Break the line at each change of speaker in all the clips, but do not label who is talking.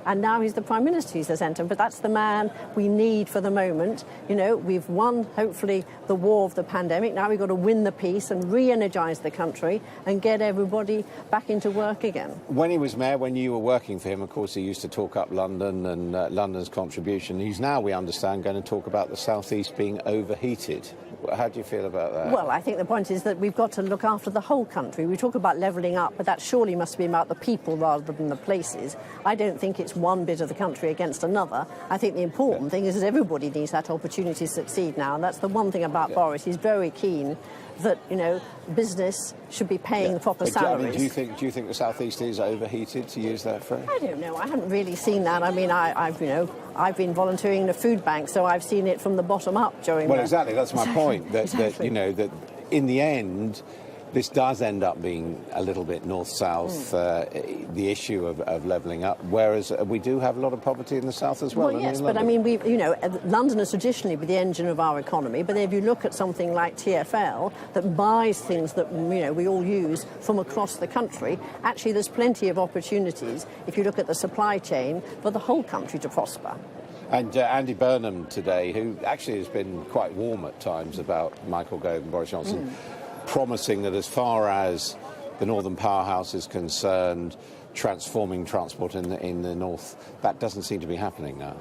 and now he's the Prime Minister. He's the centre, but that's the man we need for the moment. You know, we've won, hopefully, the war of the pandemic. Now we've got to win the peace and re-energise the country and get everybody back into work again.
When he was mayor, when you were working for him, of course, he used to talk up London and London's contribution. He's now, we understand, going to talk about the South East being overheated. How do you feel about that?
Well, I think the point is that we've got to look after the whole country. We talk about levelling up, but that surely must be about the people rather than the places. I don't think it's one bit of the country against another. I think the important thing is that everybody needs that opportunity to succeed now, and that's the one thing about Boris. He's very keen that, you know, business should be paying the proper salaries.
I mean, do you think the South East is overheated, to use that phrase?
I don't know. I haven't really seen that. I mean, I've been volunteering in a food bank, so I've seen it from the bottom up during.
Well, exactly. That's my point. That,
exactly.
that you know that in the end, this does end up being a little bit north-south, the issue of levelling up, whereas we do have a lot of poverty in the south as well.
Well, yes, but I mean, London has traditionally been the engine of our economy, but if you look at something like TfL that buys things that, you know, we all use from across the country, actually there's plenty of opportunities, if you look at the supply chain, for the whole country to prosper.
And Andy Burnham today, who actually has been quite warm at times about Michael Gove and Boris Johnson, promising that as far as the Northern Powerhouse is concerned, transforming transport in the north, that doesn't seem to be happening now.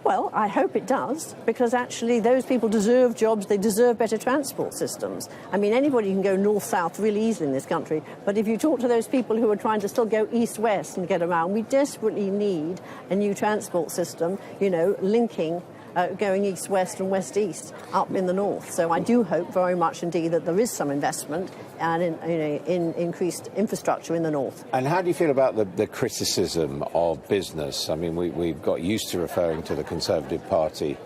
Well, I hope it does, because actually those people deserve jobs, they deserve better transport systems. I mean, anybody can go north-south really easily in this country, but if you talk to those people who are trying to still go east-west and get around, we desperately need a new transport system, you know, linking going east-west and west-east up in the north. So I do hope very much indeed that there is some investment and in increased infrastructure in the north.
And how do you feel about the criticism of business? I mean, we've got used to referring to the Conservative Party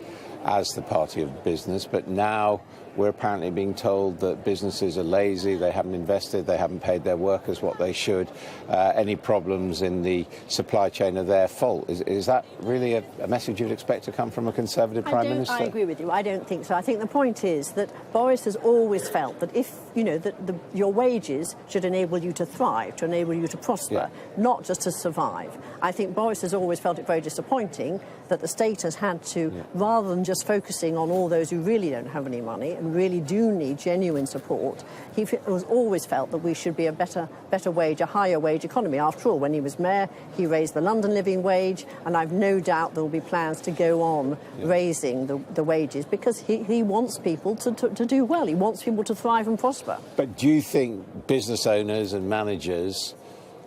as the party of business, but now we're apparently being told that businesses are lazy, they haven't invested, they haven't paid their workers what they should. Any problems in the supply chain are their fault. Is that really a message you'd expect to come from a Conservative Prime Minister?
I agree with you. I don't think so. I think the point is that Boris has always felt that if, you know, that your wages should enable you to thrive, to enable you to prosper, not just to survive. I think Boris has always felt it very disappointing that the state has had to, rather than just focusing on all those who really don't have any money and really do need genuine support, he has always felt that we should be a better wage, a higher wage economy. After all, when he was mayor, he raised the London living wage, and I've no doubt there will be plans to go on raising the wages, because he wants people to do well. He wants people to thrive and prosper.
But do you think business owners and managers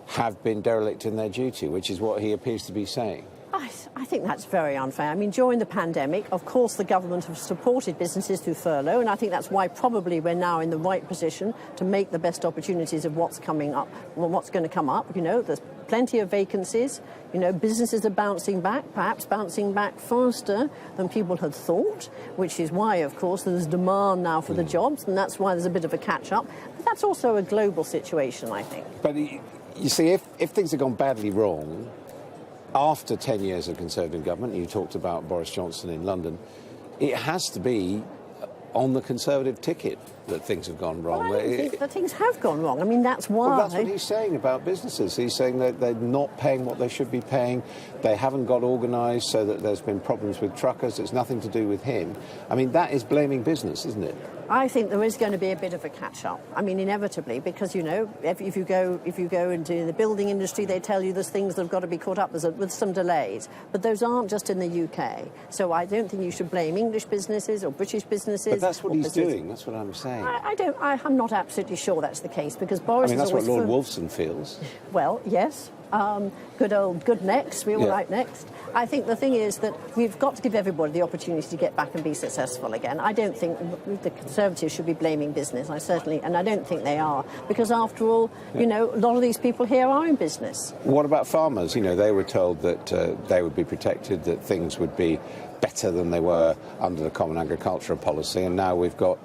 have been derelict in their duty, which is what he appears to be saying?
I think that's very unfair. I mean, during the pandemic, of course, the government have supported businesses through furlough, and I think that's why probably we're now in the right position to make the best opportunities of what's coming up, well, what's going to come up. You know, there's plenty of vacancies. You know, businesses are bouncing back, perhaps bouncing back faster than people had thought, which is why, of course, there's demand now for the jobs, and that's why there's a bit of a catch-up. But that's also a global situation, I think.
But you see, if things have gone badly wrong, after 10 years of Conservative government, you talked about Boris Johnson in London, it has to be on the Conservative ticket that things have gone wrong.
Well, I don't think that things have gone wrong. I mean, that's why.
Well, that's what he's saying about businesses. He's saying that they're not paying what they should be paying. They haven't got organised, so that there's been problems with truckers. It's nothing to do with him. I mean, that is blaming business, isn't it?
I think there is going to be a bit of a catch-up. I mean, inevitably, because, you know, if you go into the building industry, they tell you there's things that have got to be caught up with some delays. But those aren't just in the UK. So I don't think you should blame English businesses or British businesses.
But that's what he's doing. That's what I'm saying.
I'm not absolutely sure that's the case, because Boris.
I mean, that's what Lord Wolfson feels.
Well, yes. Good next. We're all right next. I think the thing is that we've got to give everybody the opportunity to get back and be successful again. I don't think the Conservatives should be blaming business. I don't think they are, because after all, you know, a lot of these people here are in business.
What about farmers? You know, they were told that they would be protected, that things would be better than they were under the Common Agricultural Policy, and now we've got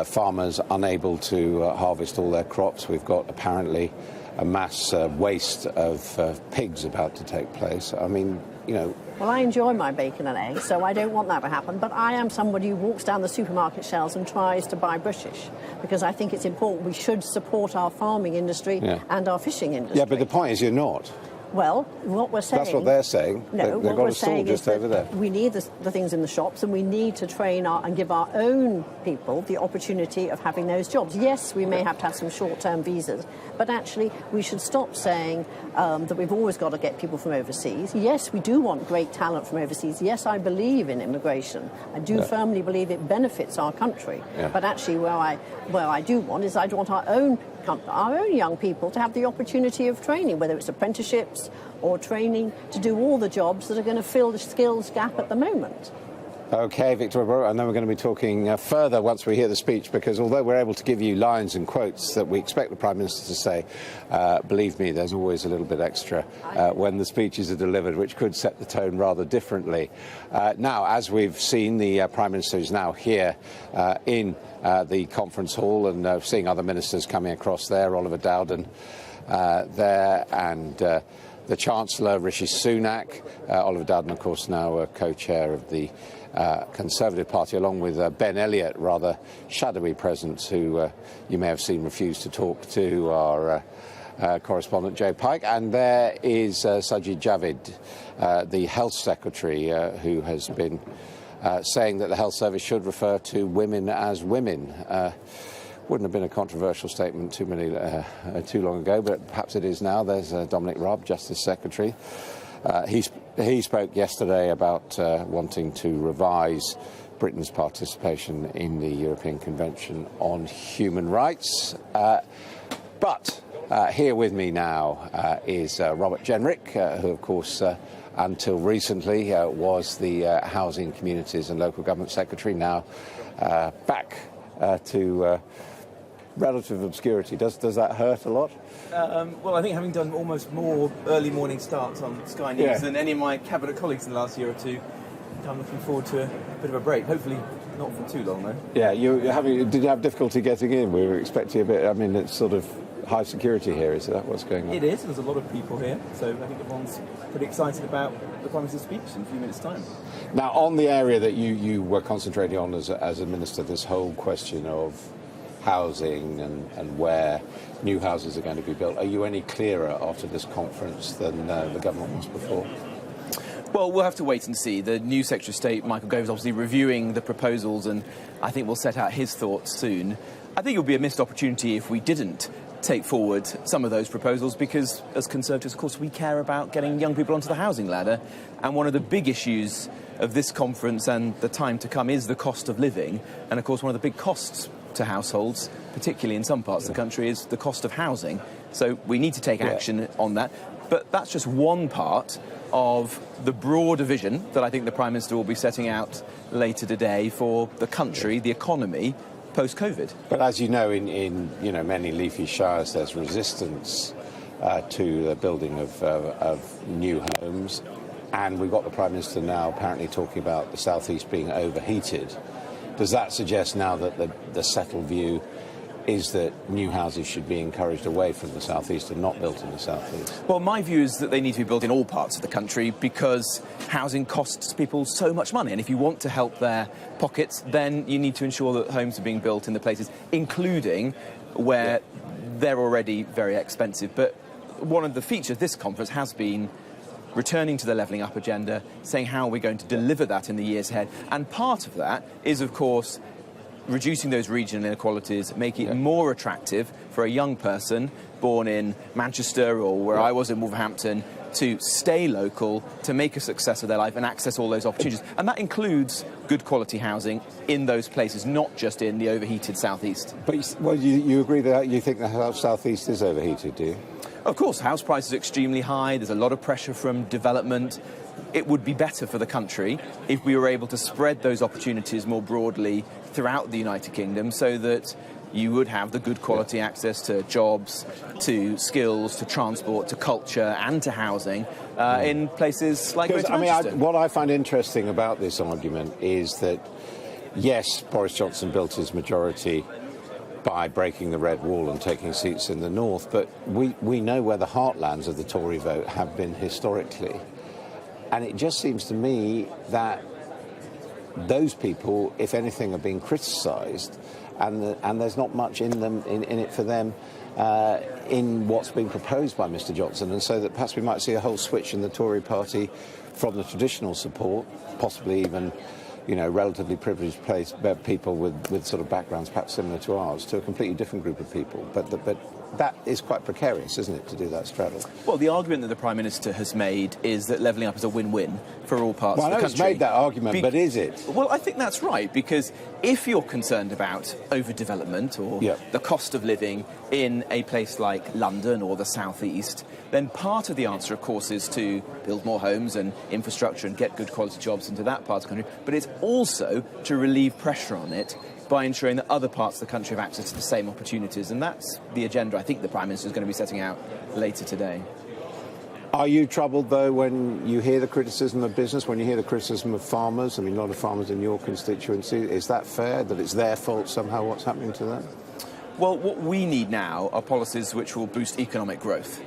farmers unable to harvest all their crops. We've got apparently a mass waste of pigs about to take place. I mean, you know.
Well, I enjoy my bacon and eggs, so I don't want that to happen. But I am somebody who walks down the supermarket shelves and tries to buy British, because I think it's important. We should support our farming industry and our fishing industry.
Yeah, but the point is you're not.
Well, what we're saying...
That's what they're saying.
No,
They've got a stall just over there.
We need the things in the shops, and we need to train and give our own people the opportunity of having those jobs. Yes, we may have to have some short-term visas, but actually we should stop saying that we've always got to get people from overseas. Yes, we do want great talent from overseas. Yes, I believe in immigration. I do firmly believe it benefits our country. Yeah. But actually where I do want is I'd want our own young people to have the opportunity of training, whether it's apprenticeships or training to do all the jobs that are going to fill the skills gap at the moment.
OK, Victoria, and then we're going to be talking further once we hear the speech, because although we're able to give you lines and quotes that we expect the Prime Minister to say, believe me, there's always a little bit extra when the speeches are delivered, which could set the tone rather differently. Now, as we've seen, the Prime Minister is now here in the conference hall, and seeing other ministers coming across there, Oliver Dowden there, and the Chancellor, Rishi Sunak. Oliver Dowden, of course, now co-chair of the Conservative Party, along with Ben Elliott, rather shadowy presence, who you may have seen refuse to talk to our correspondent Joe Pike. And there is Sajid Javid, the Health Secretary, who has been saying that the Health Service should refer to women as women. Wouldn't have been a controversial statement too long ago, but perhaps it is now. There's Dominic Raab, Justice Secretary. He spoke yesterday about wanting to revise Britain's participation in the European Convention on Human Rights. But here with me now is Robert Jenrick, who, of course, until recently was the Housing, Communities and Local Government Secretary, now back to relative obscurity. Does that hurt a lot?
Well, I think having done almost more early morning starts on Sky News than any of my cabinet colleagues in the last year or two, I'm looking forward to a bit of a break. Hopefully not for too long, though. Yeah,
did you have difficulty getting in? We were expecting a bit. I mean, it's sort of high security here. Is that what's going on?
It is. There's a lot of people here, so I think everyone's pretty excited about the Prime Minister's speech in a few minutes' time.
Now, on the area that you were concentrating on as a minister, this whole question of housing and where new houses are going to be built. Are you any clearer after this conference than the government was before?
Well, we'll have to wait and see. The new Secretary of State, Michael Gove, is obviously reviewing the proposals, and I think we'll set out his thoughts soon. I think it would be a missed opportunity if we didn't take forward some of those proposals, because as Conservatives, of course, we care about getting young people onto the housing ladder, and one of the big issues of this conference and the time to come is the cost of living, and of course one of the big costs to households, particularly in some parts of the country, is the cost of housing. So we need to take action on that. But that's just one part of the broader vision that I think the Prime Minister will be setting out later today for the country, the economy, post-COVID.
But as you know, in many leafy shires, there's resistance to the building of new homes. And we've got the Prime Minister now apparently talking about the South East being overheated. Does that suggest now that the settled view is that new houses should be encouraged away from the South East and not built in the South East?
Well, my view is that they need to be built in all parts of the country, because housing costs people so much money. And if you want to help their pockets, then you need to ensure that homes are being built in the places, including where they're already very expensive. But one of the features of this conference has been returning to the levelling up agenda, saying how we're going to deliver that in the years ahead. And part of that is, of course, reducing those regional inequalities, making it more attractive for a young person born in Manchester or where I was in Wolverhampton to stay local, to make a success of their life and access all those opportunities. And that includes good quality housing in those places, not just in the overheated South East.
But you agree that you think the South East is overheated, do you?
Of course, house prices are extremely high. There's a lot of pressure from development. It would be better for the country if we were able to spread those opportunities more broadly throughout the United Kingdom, so that you would have the good quality access to jobs, to skills, to transport, to culture and to housing in places like Greater Manchester.
What I find interesting about this argument is that, yes, Boris Johnson built his majority by breaking the red wall and taking seats in the north, but we know where the heartlands of the Tory vote have been historically. And it just seems to me that those people, if anything, are being criticised and there's not much in it for them in what's been proposed by Mr Johnson, and so that perhaps we might see a whole switch in the Tory party from the traditional support, possibly even, you know, relatively privileged people with sort of backgrounds perhaps similar to ours, to a completely different group of people. But that is quite precarious, isn't it, to do that straddle?
Well, the argument that the Prime Minister has made is that levelling up is a win-win for all parts of the country.
Well, I know he's made that argument, but is it?
Well, I think that's right, because if you're concerned about overdevelopment or the cost of living in a place like London or the South East, then part of the answer, of course, is to build more homes and infrastructure and get good quality jobs into that part of the country. But it's also to relieve pressure on it by ensuring that other parts of the country have access to the same opportunities. And that's the agenda I think the Prime Minister is going to be setting out later today.
Are you troubled, though, when you hear the criticism of business, when you hear the criticism of farmers? I mean, a lot of farmers in your constituency. Is that fair, that it's their fault somehow what's happening to them?
Well, what we need now are policies which will boost economic growth.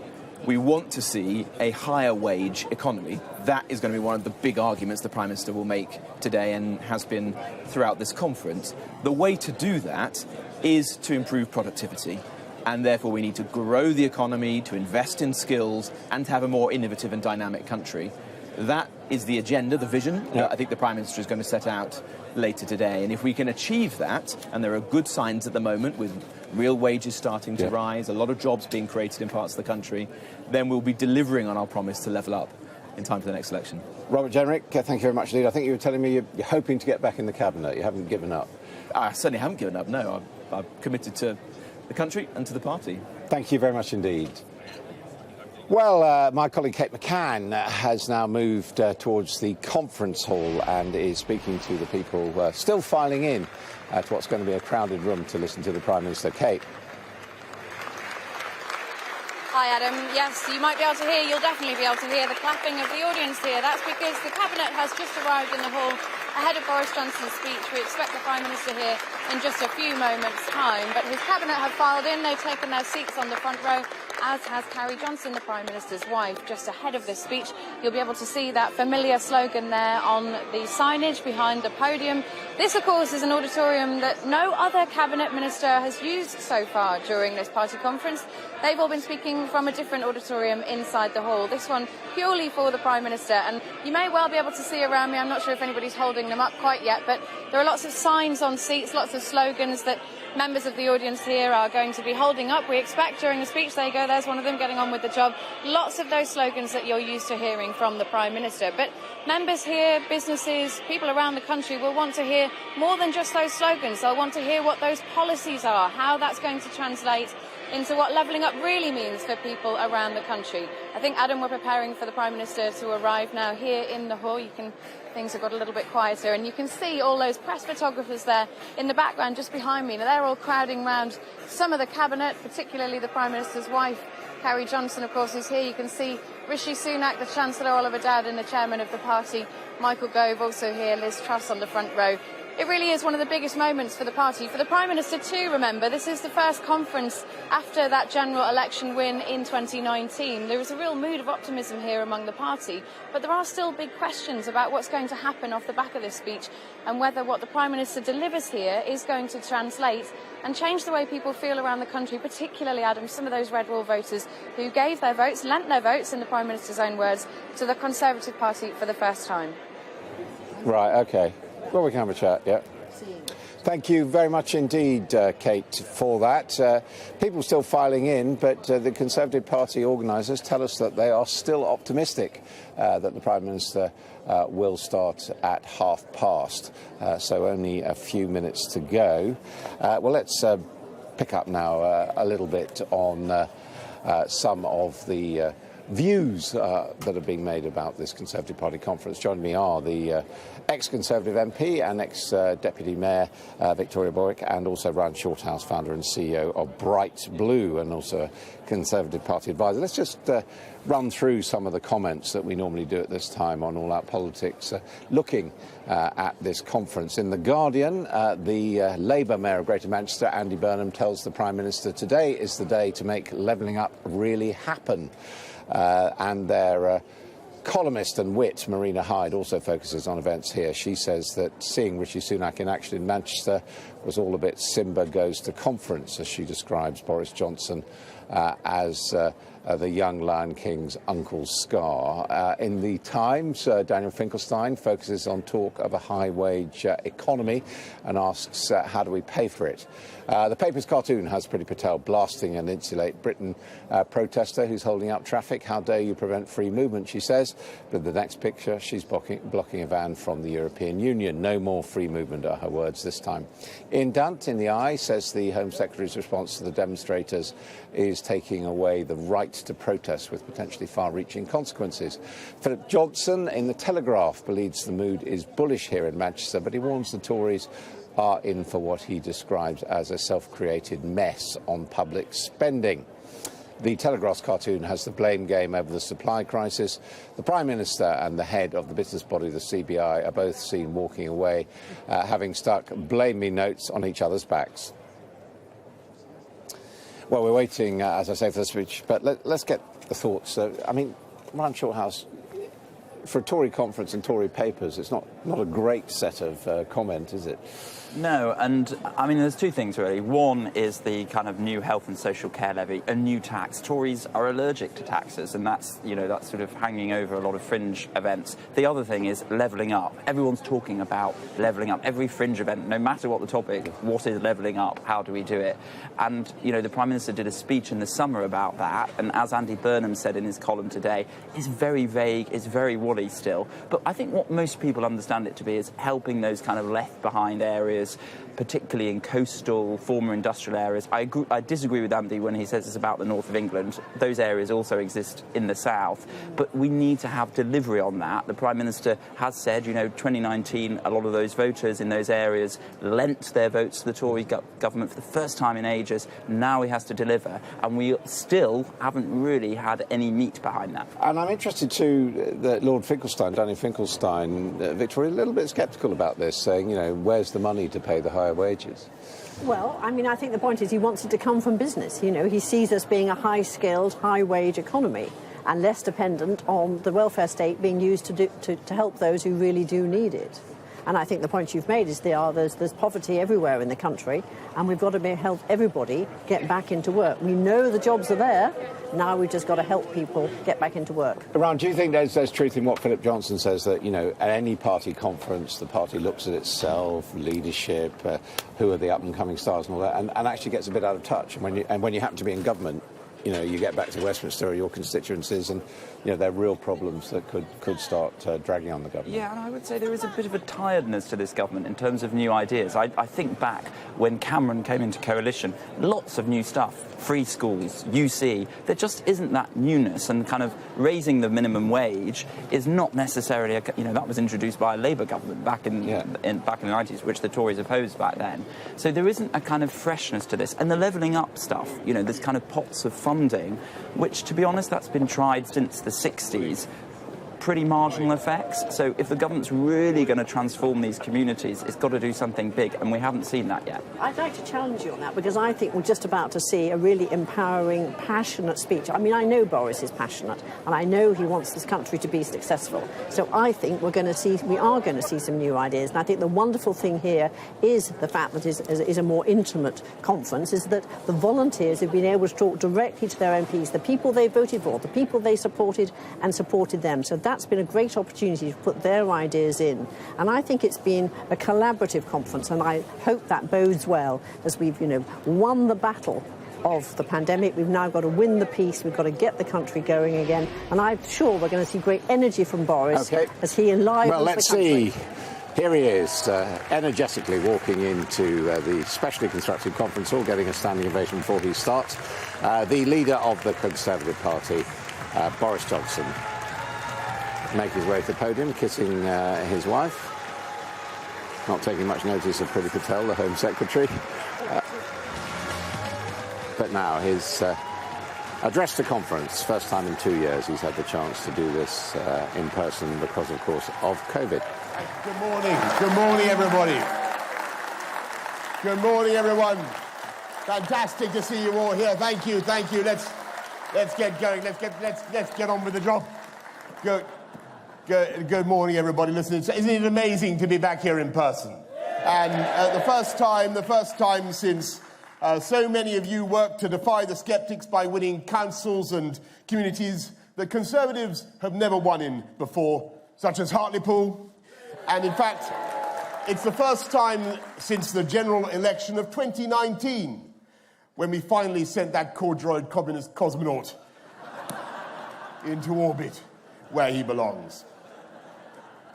We want to see a higher wage economy. That is going to be one of the big arguments the Prime Minister will make today and has been throughout this conference. The way to do that is to improve productivity. And therefore we need to grow the economy, to invest in skills and to have a more innovative and dynamic country. That is the agenda, the vision that I think the Prime Minister is going to set out later today. And if we can achieve that, and there are good signs at the moment with real wages starting to rise, a lot of jobs being created in parts of the country, then we'll be delivering on our promise to level up in time for the next election.
Robert Jenrick, thank you very much indeed. I think you were telling me you're hoping to get back in the Cabinet. You haven't given up.
I certainly haven't given up, no. I'm committed to the country and to the party.
Thank you very much indeed. Well, my colleague Kate McCann has now moved towards the conference hall and is speaking to the people still filing in to what's going to be a crowded room to listen to the Prime Minister. Kate.
Hi, Adam. Yes, you might be able to hear, you'll definitely be able to hear the clapping of the audience here. That's because the Cabinet has just arrived in the hall ahead of Boris Johnson's speech. We expect the Prime Minister here in just a few moments' time. But his Cabinet have filed in, they've taken their seats on the front row, as has Carrie Johnson, the Prime Minister's wife, just ahead of this speech. You'll be able to see that familiar slogan there on the signage behind the podium. This, of course, is an auditorium that no other Cabinet Minister has used so far during this party conference. They've all been speaking from a different auditorium inside the hall. This one purely for the Prime Minister. And you may well be able to see around me, I'm not sure if anybody's holding them up quite yet, but there are lots of signs on seats, lots of slogans that members of the audience here are going to be holding up. We expect during the speech, there you go, there's one of them getting on with the job. Lots of those slogans that you're used to hearing from the Prime Minister. But members here, businesses, people around the country will want to hear more than just those slogans. They'll want to hear what those policies are, how that's going to translate into what levelling up really means for people around the country. I think, Adam, we're preparing for the Prime Minister to arrive now here in the hall. Things have got a little bit quieter, and you can see all those press photographers there in the background just behind me. Now, they're all crowding round some of the Cabinet, particularly the Prime Minister's wife, Carrie Johnson, of course, is here. You can see Rishi Sunak, the Chancellor, Oliver Dowd, and the Chairman of the party, Michael Gove, also here, Liz Truss on the front row. It really is one of the biggest moments for the party. For the Prime Minister too, remember, this is the first conference after that general election win in 2019. There is a real mood of optimism here among the party, but there are still big questions about what's going to happen off the back of this speech and whether what the Prime Minister delivers here is going to translate and change the way people feel around the country, particularly, Adam, some of those red wall voters who gave their votes, lent their votes, in the Prime Minister's own words, to the Conservative Party for the first time.
Right, OK. Well, we can have a chat, yeah. Thank you very much indeed, Kate, for that. People still filing in, but the Conservative Party organisers tell us that they are still optimistic that the Prime Minister will start at past, so only a few minutes to go. Well, let's pick up now a little bit on some of the views that are being made about this Conservative Party conference. Joining me are the ex-Conservative MP and ex-Deputy Mayor Victoria Borwick, and also Ryan Shorthouse, founder and CEO of Bright Blue, and also a Conservative Party advisor. Let's just run through some of the comments that we normally do at this time on All Out Politics, looking at this conference. In The Guardian, the Labour Mayor of Greater Manchester, Andy Burnham, tells the Prime Minister today is the day to make levelling up really happen. And their columnist and wit, Marina Hyde, also focuses on events here. She says that seeing Rishi Sunak in action in Manchester was all a bit Simba goes to conference, as she describes Boris Johnson as the young Lion King's Uncle Scar. In the Times, Daniel Finkelstein focuses on talk of a high-wage economy and asks, how do we pay for it? The paper's cartoon has Priti Patel blasting an Insulate Britain protester who's holding up traffic. How dare you prevent free movement, she says. But the next picture, she's blocking a van from the European Union. No more free movement are her words this time. Ian Dunt in The Eye says the Home Secretary's response to the demonstrators is taking away the right to protest with potentially far-reaching consequences. Philip Johnson in The Telegraph believes the mood is bullish here in Manchester, but he warns the Tories are in for what he describes as a self-created mess on public spending. The Telegraph's cartoon has the blame game over the supply crisis. The Prime Minister and the head of the business body, the CBI, are both seen walking away, having stuck blame me notes on each other's backs. Well, we're waiting, as I say, for the speech, but let's get the thoughts. I mean, Ryan Shorthouse, for a Tory conference and Tory papers, it's not a great set of comment, is it?
No, and I mean, there's two things really. One is the kind of new health and social care levy, a new tax. Tories are allergic to taxes, and that's sort of hanging over a lot of fringe events. The other thing is levelling up. Everyone's talking about levelling up. Every fringe event, no matter what the topic, what is levelling up? How do we do it? And, the Prime Minister did a speech in the summer about that, and as Andy Burnham said in his column today, it's very vague, it's very woolly still. But I think what most people understand it to be is helping those kind of left-behind areas, particularly in coastal, former industrial areas. I disagree with Andy when he says it's about the north of England. Those areas also exist in the south. But we need to have delivery on that. The Prime Minister has said, 2019, a lot of those voters in those areas lent their votes to the Tory government for the first time in ages. Now he has to deliver. And we still haven't really had any meat behind that.
And I'm interested too that Lord Finkelstein, Daniel Finkelstein, Victoria, a little bit sceptical about this, saying, where's the money to pay the higher wages?
Well, I mean, I think the point is he wants it to come from business. He sees us being a high-skilled, high-wage economy and less dependent on the welfare state being used to help those who really do need it. And I think the point you've made is there's poverty everywhere in the country, and we've got to help everybody get back into work. We know the jobs are there. Now we've just got to help people get back into work.
Iran, do you think there's truth in what Philip Johnson says, that, at any party conference, the party looks at itself, leadership, who are the up-and-coming stars and all that, and actually gets a bit out of touch? And when you happen to be in government, you get back to Westminster or your constituencies, and there are real problems that could start dragging on the government.
Yeah, and I would say there is a bit of a tiredness to this government in terms of new ideas. I think back when Cameron came into coalition, lots of new stuff, free schools, UC. There just isn't that newness, and kind of raising the minimum wage is not necessarily that was introduced by a Labour government back in the 90s, which the Tories opposed back then. So there isn't a kind of freshness to this, and the levelling up stuff. There's kind of pots of funding, which, to be honest, that's been tried since the 60s. Pretty marginal effects. So if the government's really going to transform these communities, it's got to do something big, and we haven't seen that yet.
I'd like to challenge you on that, because I think we're just about to see a really empowering, passionate speech. I mean, I know Boris is passionate, and I know he wants this country to be successful. So I think we are going to see some new ideas. And I think the wonderful thing here is the fact that is a more intimate conference, is that the volunteers have been able to talk directly to their MPs, the people they voted for, the people they supported them. So that's been a great opportunity to put their ideas in. And I think it's been a collaborative conference, and I hope that bodes well as we've, won the battle of the pandemic. We've now got to win the peace. We've got to get the country going again. And I'm sure we're going to see great energy from Boris as he enlivens the country. Well,
let's see. Here he is, energetically walking into the specially constructed conference hall, getting a standing ovation before he starts. The leader of the Conservative Party, Boris Johnson, make his way to the podium, kissing his wife. Not taking much notice of Priti Patel, the Home Secretary. But now his address to conference, first time in 2 years he's had the chance to do this in person because, of course, of COVID.
Good morning. Good morning, everybody. Good morning, everyone. Fantastic to see you all here. Thank you. Thank you. Let's get going. Let's get on with the job. Good morning, everybody. Listen, isn't it amazing to be back here in person? And the first time since so many of you worked to defy the sceptics by winning councils and communities that Conservatives have never won in before, such as Hartlepool. And in fact, it's the first time since the general election of 2019 when we finally sent that corduroy communist cosmonaut into orbit where he belongs.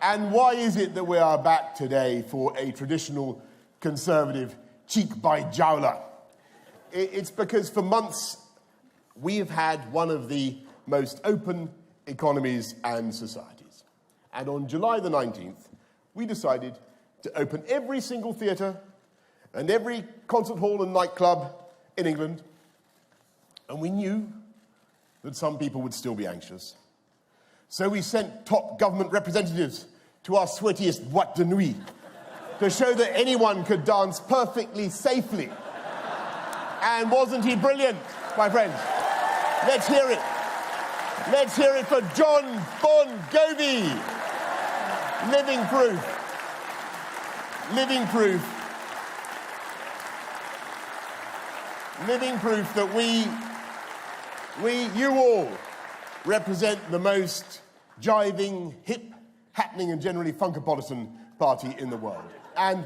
And why is it that we are back today for a traditional Conservative cheek by jowler? It's because for months we've had one of the most open economies and societies. And on July the 19th, we decided to open every single theatre and every concert hall and nightclub in England. And we knew that some people would still be anxious. So we sent top government representatives to our sweatiest boîte de nuit to show that anyone could dance perfectly safely. And wasn't he brilliant, my friends? Let's hear it. Let's hear it for John Bon Jovi. Living proof. Living proof. Living proof that you all represent the most jiving, hip, happening and generally funkopolitan party in the world. And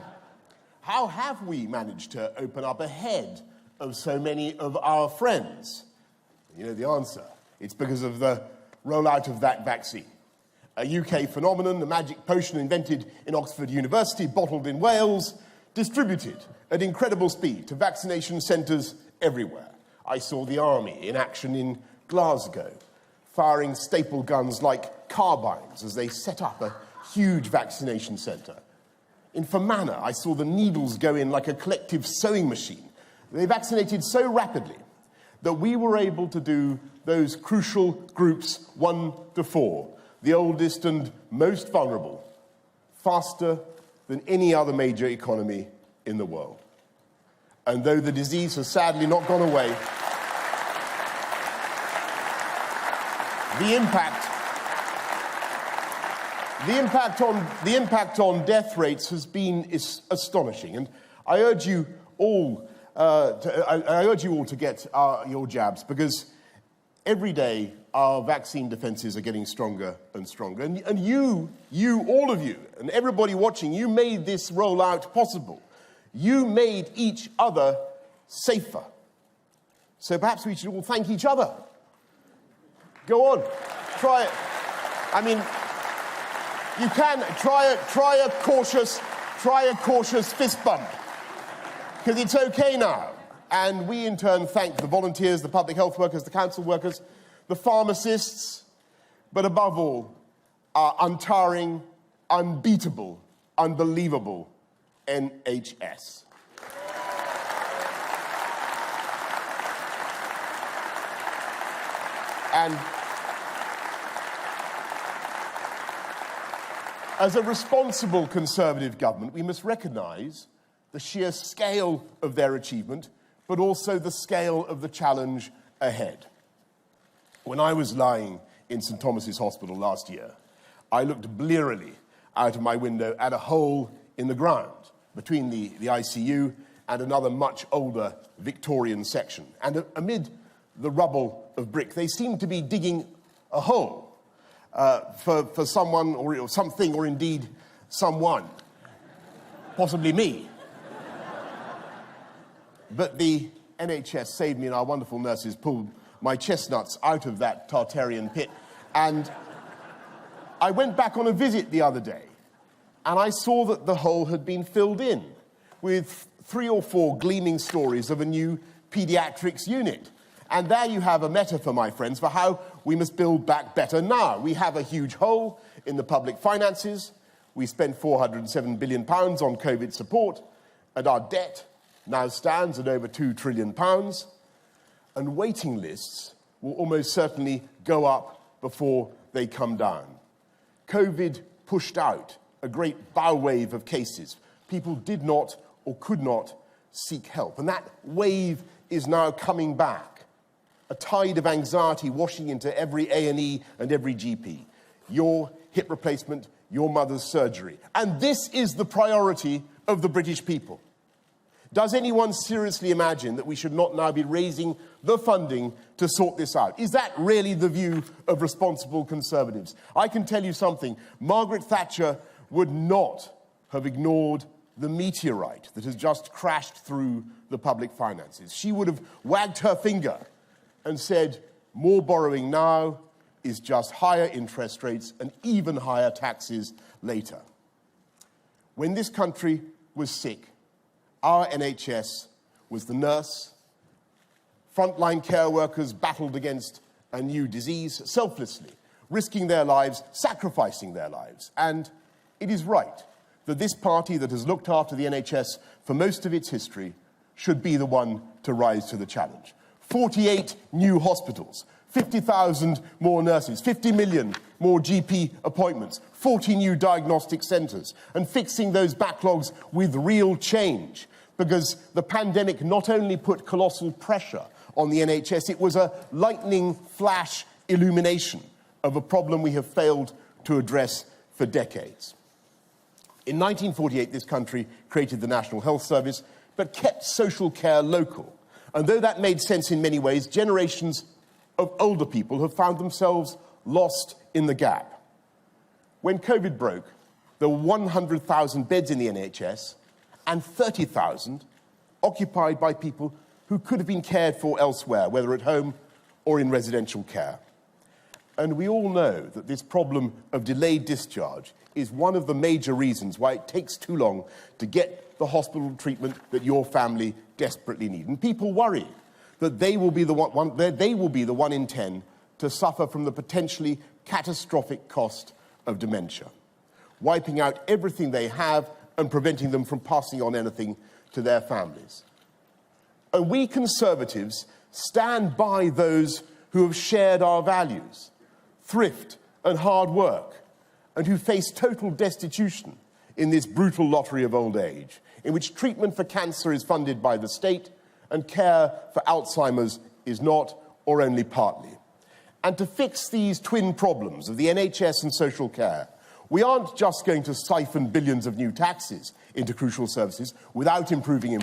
how have we managed to open up ahead of so many of our friends? You know the answer. It's because of the rollout of that vaccine. A UK phenomenon, a magic potion invented in Oxford University, bottled in Wales, distributed at incredible speed to vaccination centres everywhere. I saw the army in action in Glasgow, firing staple guns like carbines as they set up a huge vaccination centre. In Fermanagh, I saw the needles go in like a collective sewing machine. They vaccinated so rapidly that we were able to do those crucial groups 1 to 4, the oldest and most vulnerable, faster than any other major economy in the world. And though the disease has sadly not gone away, the impact on death rates has been astonishing. And I urge you all to get your jabs, because every day our vaccine defences are getting stronger and stronger. And you, all of you, and everybody watching, you made this rollout possible. You made each other safer. So perhaps we should all thank each other. Go on, try it. I mean, you can try a cautious fist bump, because it's okay now. And we in turn thank the volunteers, the public health workers, the council workers, the pharmacists, but above all, our untiring, unbeatable, unbelievable NHS. And as a responsible Conservative government, we must recognise the sheer scale of their achievement, but also the scale of the challenge ahead. When I was lying in St Thomas's Hospital last year, I looked blearily out of my window at a hole in the ground between the ICU and another much older Victorian section. And amid the rubble of brick, they seemed to be digging a hole for someone or something, or indeed someone, possibly me. But the NHS saved me, and our wonderful nurses pulled my chestnuts out of that Tartarian pit. And I went back on a visit the other day, and I saw that the hole had been filled in with 3 or 4 gleaming stories of a new paediatrics unit. And there you have a metaphor, my friends, for how we must build back better now. We have a huge hole in the public finances. We spent £407 billion on COVID support, and our debt now stands at over £2 trillion. And waiting lists will almost certainly go up before they come down. COVID pushed out a great bow wave of cases. People did not or could not seek help. And that wave is now coming back. A tide of anxiety washing into every A&E and every GP. your hip replacement, your mother's surgery. And this is the priority of the British people. Does anyone seriously imagine that we should not now be raising the funding to sort this out? Is that really the view of responsible Conservatives? I can tell you something. Margaret Thatcher would not have ignored the meteorite that has just crashed through the public finances. She would have wagged her finger and said, more borrowing now is just higher interest rates and even higher taxes later. When this country was sick, our NHS was the nurse. Frontline care workers battled against a new disease selflessly, risking their lives, sacrificing their lives. And it is right that this party that has looked after the NHS for most of its history should be the one to rise to the challenge. 48 new hospitals, 50,000 more nurses, 50 million more GP appointments, 40 new diagnostic centres, and fixing those backlogs with real change. Because the pandemic not only put colossal pressure on the NHS, it was a lightning flash illumination of a problem we have failed to address for decades. In 1948, this country created the National Health Service, but kept social care local. And though that made sense in many ways, generations of older people have found themselves lost in the gap. When COVID broke, there were 100,000 beds in the NHS and 30,000 occupied by people who could have been cared for elsewhere, whether at home or in residential care. And we all know that this problem of delayed discharge is one of the major reasons why it takes too long to get the hospital treatment that your family desperately need. And people worry that they will be the one in 10 to suffer from the potentially catastrophic cost of dementia, wiping out everything they have and preventing them from passing on anything to their families. And we Conservatives stand by those who have shared our values, thrift and hard work, and who face total destitution in this brutal lottery of old age, in which treatment for cancer is funded by the state and care for Alzheimer's is not, or only partly. And to fix these twin problems of the NHS and social care, we aren't just going to siphon billions of new taxes into crucial services without improving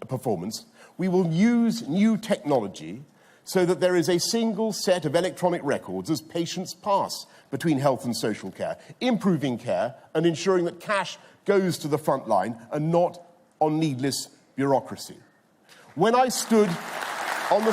performance. We will use new technology so that there is a single set of electronic records as patients pass between health and social care, improving care and ensuring that cash goes to the front line and not on needless bureaucracy. When I stood on the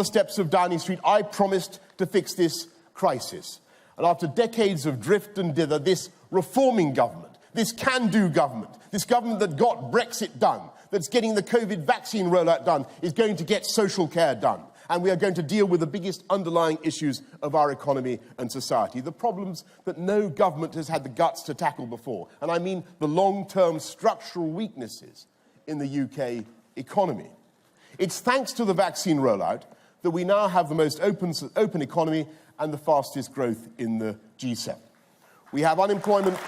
steps of Downing Street, I promised to fix this crisis. And after decades of drift and dither, this reforming government, this can-do government, this government that got Brexit done, that's getting the COVID vaccine rollout done, is going to get social care done. And we are going to deal with the biggest underlying issues of our economy and society, the problems that no government has had the guts to tackle before. And I mean the long-term structural weaknesses in the UK economy. It's thanks to the vaccine rollout that we now have the most open economy and the fastest growth in the G7. We have unemployment.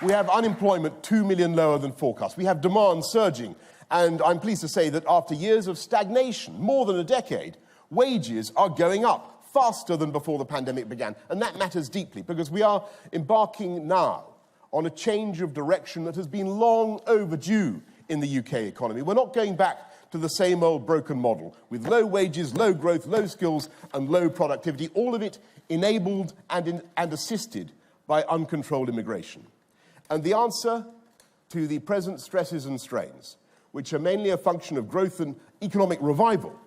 We have unemployment 2 million lower than forecast. We have demand surging. And I'm pleased to say that after years of stagnation, more than a decade, wages are going up faster than before the pandemic began. And that matters deeply because we are embarking now on a change of direction that has been long overdue in the UK economy. We're not going back to the same old broken model with low wages, low growth, low skills and low productivity, all of it enabled and assisted by uncontrolled immigration. And the answer to the present stresses and strains, which are mainly a function of growth and economic revival,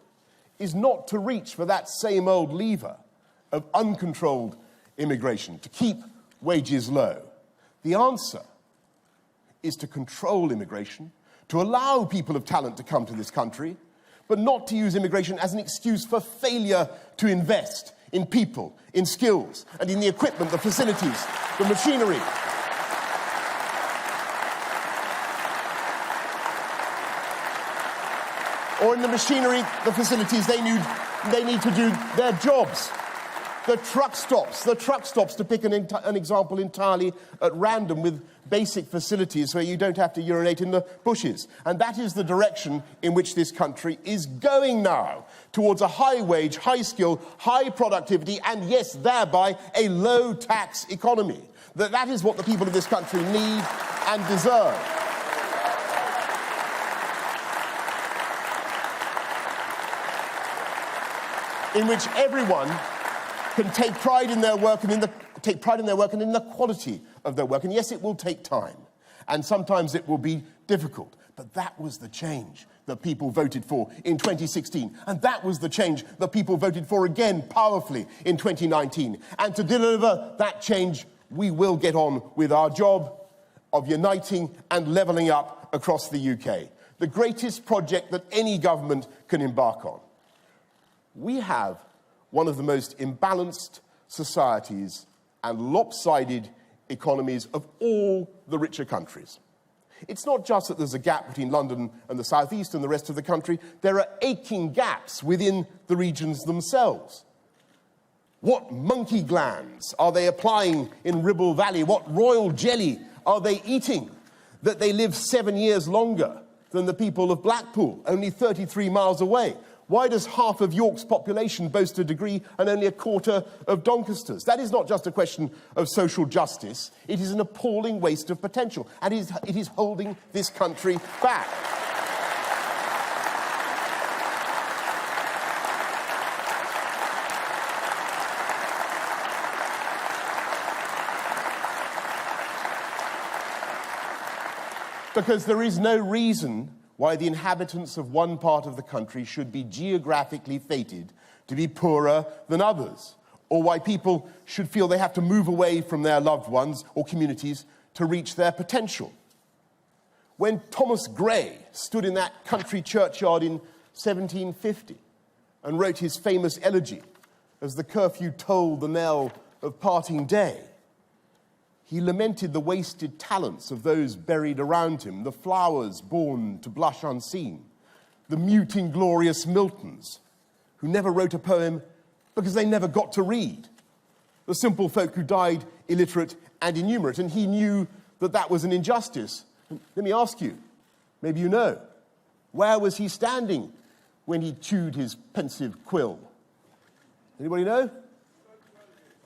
is not to reach for that same old lever of uncontrolled immigration, to keep wages low. The answer is to control immigration, to allow people of talent to come to this country, but not to use immigration as an excuse for failure to invest in people, in skills, and in the equipment, the facilities, the machinery. Or from the machinery, the facilities they need to do their jobs. The truck stops, to pick an example entirely at random, with basic facilities where you don't have to urinate in the bushes. And that is the direction in which this country is going now, towards a high-wage, high-skill, high productivity, and yes, thereby a low-tax economy. That is what the people of this country need and deserve. In which everyone can take pride in their work and in the quality of their work. And yes, it will take time, and sometimes it will be difficult. But that was the change that people voted for in 2016, and that was the change that people voted for again powerfully in 2019. And to deliver that change, we will get on with our job of uniting and levelling up across the UK, the greatest project that any government can embark on. We have one of the most imbalanced societies and lopsided economies of all the richer countries. It's not just that there's a gap between London and the South East and the rest of the country. There are aching gaps within the regions themselves. What monkey glands are they applying in Ribble Valley? What royal jelly are they eating that they live 7 years longer than the people of Blackpool, only 33 miles away? Why does half of York's population boast a degree and only a quarter of Doncaster's? That is not just a question of social justice. It is an appalling waste of potential, and it is holding this country back. Because there is no reason why the inhabitants of one part of the country should be geographically fated to be poorer than others, or why people should feel they have to move away from their loved ones or communities to reach their potential. When Thomas Gray stood in that country churchyard in 1750 and wrote his famous elegy, as the curfew tolled the knell of parting day, he lamented the wasted talents of those buried around him, the flowers born to blush unseen, the mute inglorious Miltons, who never wrote a poem because they never got to read, the simple folk who died illiterate and innumerate, and he knew that that was an injustice. Let me ask you, maybe you know, where was he standing when he chewed his pensive quill? Anybody know?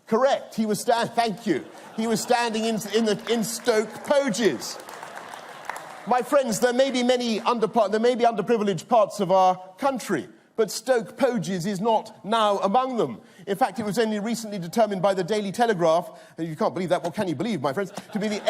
Correct. He was thank you. He was standing in Stoke Poges. My friends, there may be underprivileged parts of our country, but Stoke Poges is not now among them. In fact, it was only recently determined by the Daily Telegraph, and you can't believe that, what can you believe, my friends, to be the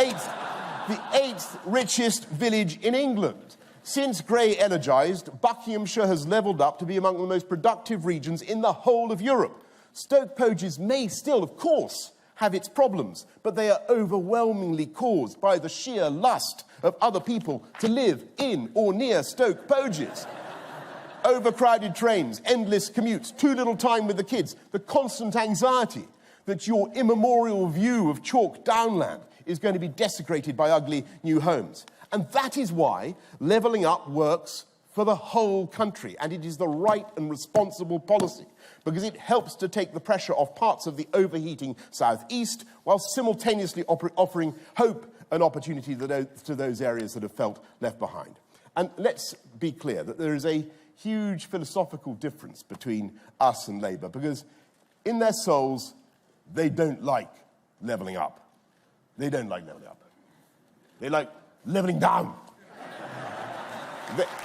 eighth richest village in England. Since Gray elogised, Buckinghamshire has levelled up to be among the most productive regions in the whole of Europe. Stoke Poges may still, of course, have its problems, but they are overwhelmingly caused by the sheer lust of other people to live in or near Stoke Poges. Overcrowded trains, endless commutes, too little time with the kids, the constant anxiety that your immemorial view of chalk downland is going to be desecrated by ugly new homes. And that is why levelling up works for the whole country, and it is the right and responsible policy, because it helps to take the pressure off parts of the overheating southeast, while simultaneously offering hope and opportunity to those areas that have felt left behind. And let's be clear that there is a huge philosophical difference between us and Labour, because in their souls, they don't like levelling up. They don't like levelling up. They like levelling down.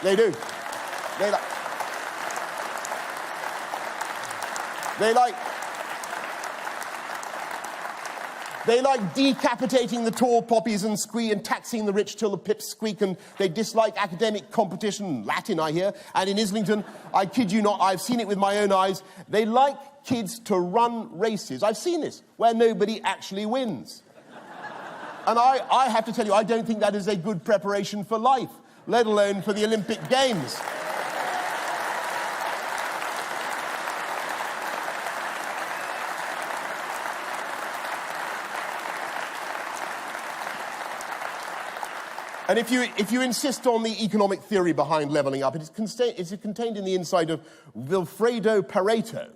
They do. They like decapitating the tall poppies and taxing the rich till the pips squeak, and they dislike academic competition, Latin I hear, and in Islington, I kid you not, I've seen it with my own eyes, they like kids to run races, I've seen this, where nobody actually wins. And I have to tell you, I don't think that is a good preparation for life, let alone for the Olympic Games. And if you insist on the economic theory behind levelling up, it's contained in the insight of Vilfredo Pareto,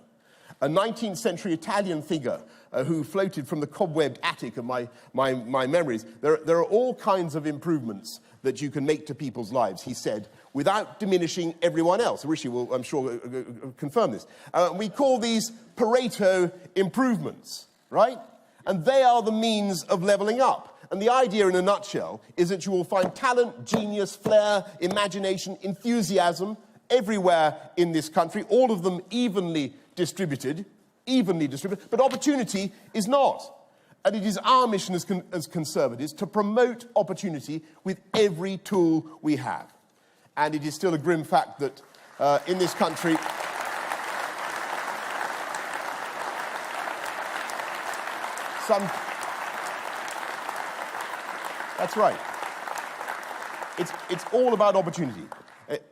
a 19th century Italian figure who floated from the cobwebbed attic of my memories. There are all kinds of improvements that you can make to people's lives, he said, without diminishing everyone else. Rishi will, I'm sure, confirm this. We call these Pareto improvements, right? And they are the means of levelling up. And the idea, in a nutshell, is that you will find talent, genius, flair, imagination, enthusiasm everywhere in this country, all of them evenly distributed, but opportunity is not. And it is our mission as Conservatives to promote opportunity with every tool we have. And it is still a grim fact that in this country, that's right. It's all about opportunity.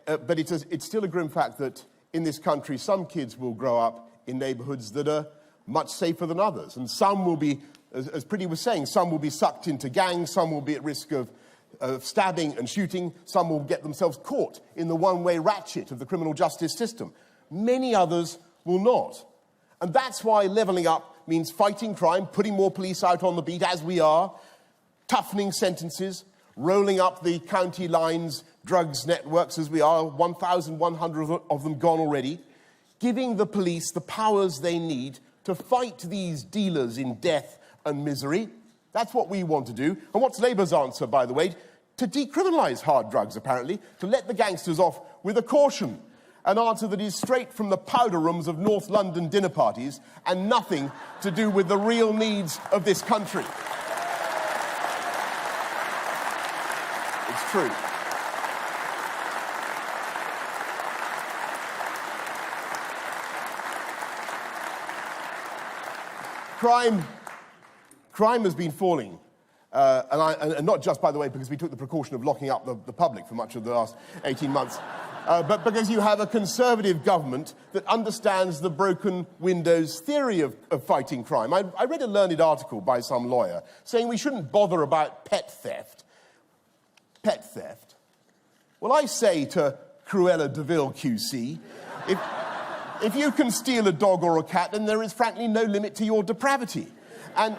But it's still a grim fact that in this country, some kids will grow up in neighbourhoods that are much safer than others. And some will be, as Priti was saying, some will be sucked into gangs, some will be at risk of stabbing and shooting, some will get themselves caught in the one-way ratchet of the criminal justice system. Many others will not. And that's why levelling up means fighting crime, putting more police out on the beat, as we are, toughening sentences, rolling up the county lines drugs networks, as we are, 1,100 of them gone already, giving the police the powers they need to fight these dealers in death and misery. That's what we want to do. And what's Labour's answer, by the way? To decriminalise hard drugs, apparently, to let the gangsters off with a caution. An answer that is straight from the powder rooms of North London dinner parties and nothing to do with the real needs of this country. It's true. Crime has been falling, and not just, by the way, because we took the precaution of locking up the public for much of the last 18 months, but because you have a Conservative government that understands the broken windows theory of fighting crime. I read a learned article by some lawyer saying we shouldn't bother about pet theft. Pet theft. Well, I say to Cruella de Vil QC, if you can steal a dog or a cat, then there is frankly no limit to your depravity. And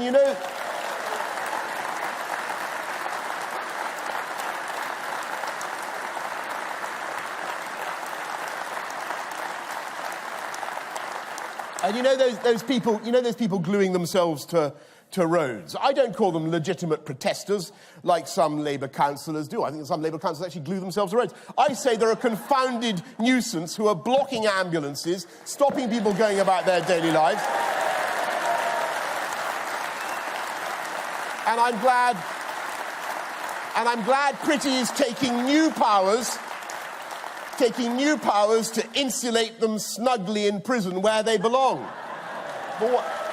you know... And you know those people gluing themselves to roads. I don't call them legitimate protesters like some Labour councillors do. I think some Labour councillors actually glue themselves to roads. I say they're a confounded nuisance who are blocking ambulances, stopping people going about their daily lives. And I'm glad Priti is taking new powers to insulate them snugly in prison where they belong. But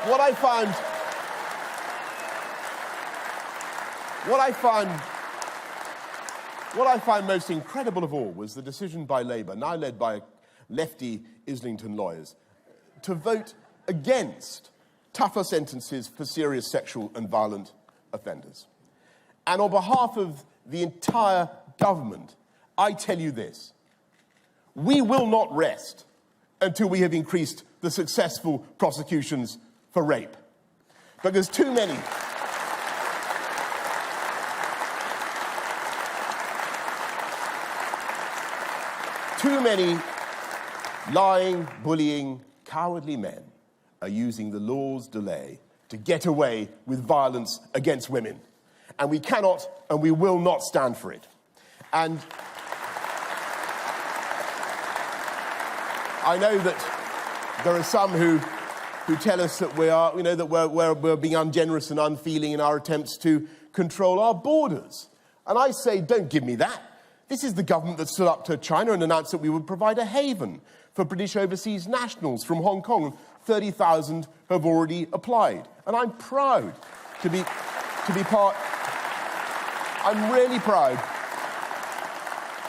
what I find most incredible of all was the decision by Labour, now led by lefty Islington lawyers, to vote against tougher sentences for serious sexual and violent offenders. And on behalf of the entire government, I tell you this: we will not rest until we have increased the successful prosecutions for rape. Because too many lying, bullying, cowardly men are using the law's delay to get away with violence against women. And we cannot and we will not stand for it. And I know that there are some who tell us that we're being ungenerous and unfeeling in our attempts to control our borders. And I say, don't give me that. This is the government that stood up to China and announced that we would provide a haven for British overseas nationals from Hong Kong. 30,000 have already applied. And I'm proud to be part... I'm really proud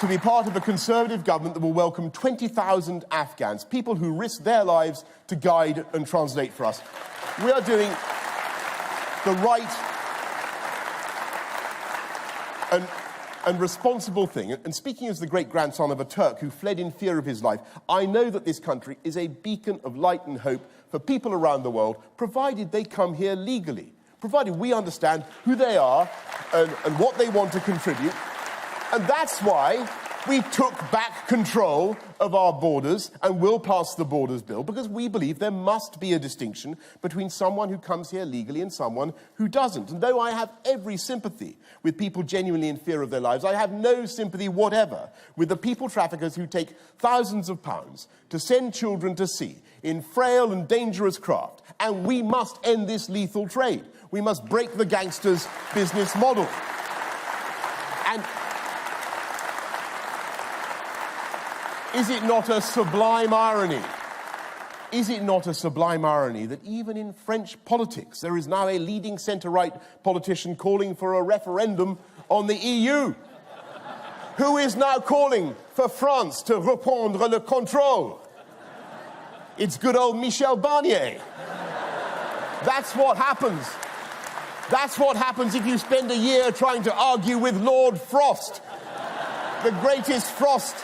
to be part of a Conservative government that will welcome 20,000 Afghans, people who risk their lives to guide and translate for us. We are doing the right... and responsible thing. And speaking as the great-grandson of a Turk who fled in fear of his life, I know that this country is a beacon of light and hope for people around the world, provided they come here legally, provided we understand who they are and what they want to contribute. And that's why we took back control of our borders and will pass the Borders Bill, because we believe there must be a distinction between someone who comes here legally and someone who doesn't. And though I have every sympathy with people genuinely in fear of their lives, I have no sympathy whatever with the people traffickers who take thousands of pounds to send children to sea in frail and dangerous craft. And we must end this lethal trade. We must break the gangsters' business model. And is it not a sublime irony? Is it not a sublime irony that even in French politics there is now a leading centre-right politician calling for a referendum on the EU? Who is now calling for France to reprendre le contrôle? It's good old Michel Barnier. That's what happens. That's what happens if you spend a year trying to argue with Lord Frost, the greatest frost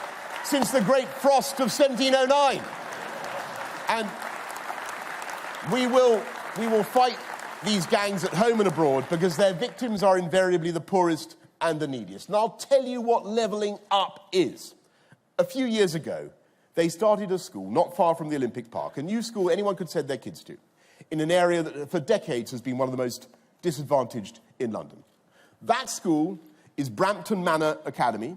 since the Great Frost of 1709. And we will fight these gangs at home and abroad because their victims are invariably the poorest and the neediest. And I'll tell you what levelling up is. A few years ago, they started a school not far from the Olympic Park, a new school anyone could send their kids to, in an area that for decades has been one of the most disadvantaged in London. That school is Brampton Manor Academy,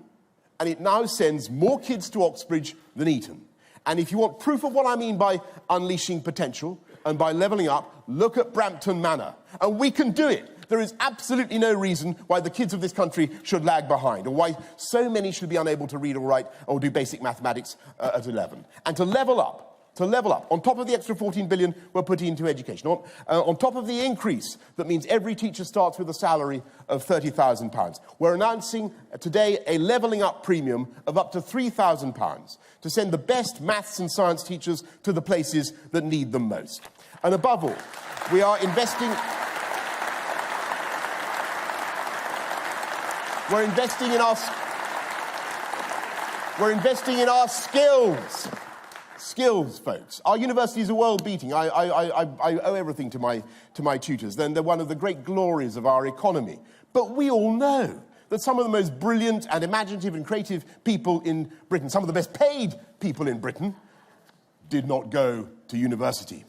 and it now sends more kids to Oxbridge than Eton. And if you want proof of what I mean by unleashing potential and by levelling up, look at Brampton Manor. And we can do it. There is absolutely no reason why the kids of this country should lag behind, or why so many should be unable to read or write or do basic mathematics at 11. And to level up, on top of the extra 14 billion we're putting into education, on top of the increase that means every teacher starts with a salary of £30,000, we're announcing today a levelling up premium of up to £3,000 to send the best maths and science teachers to the places that need them most. And above all, we are investing... We're investing in our skills. Skills, folks. Our universities are world-beating. I owe everything to my tutors. They're one of the great glories of our economy. But we all know that some of the most brilliant and imaginative and creative people in Britain, some of the best paid people in Britain, did not go to university.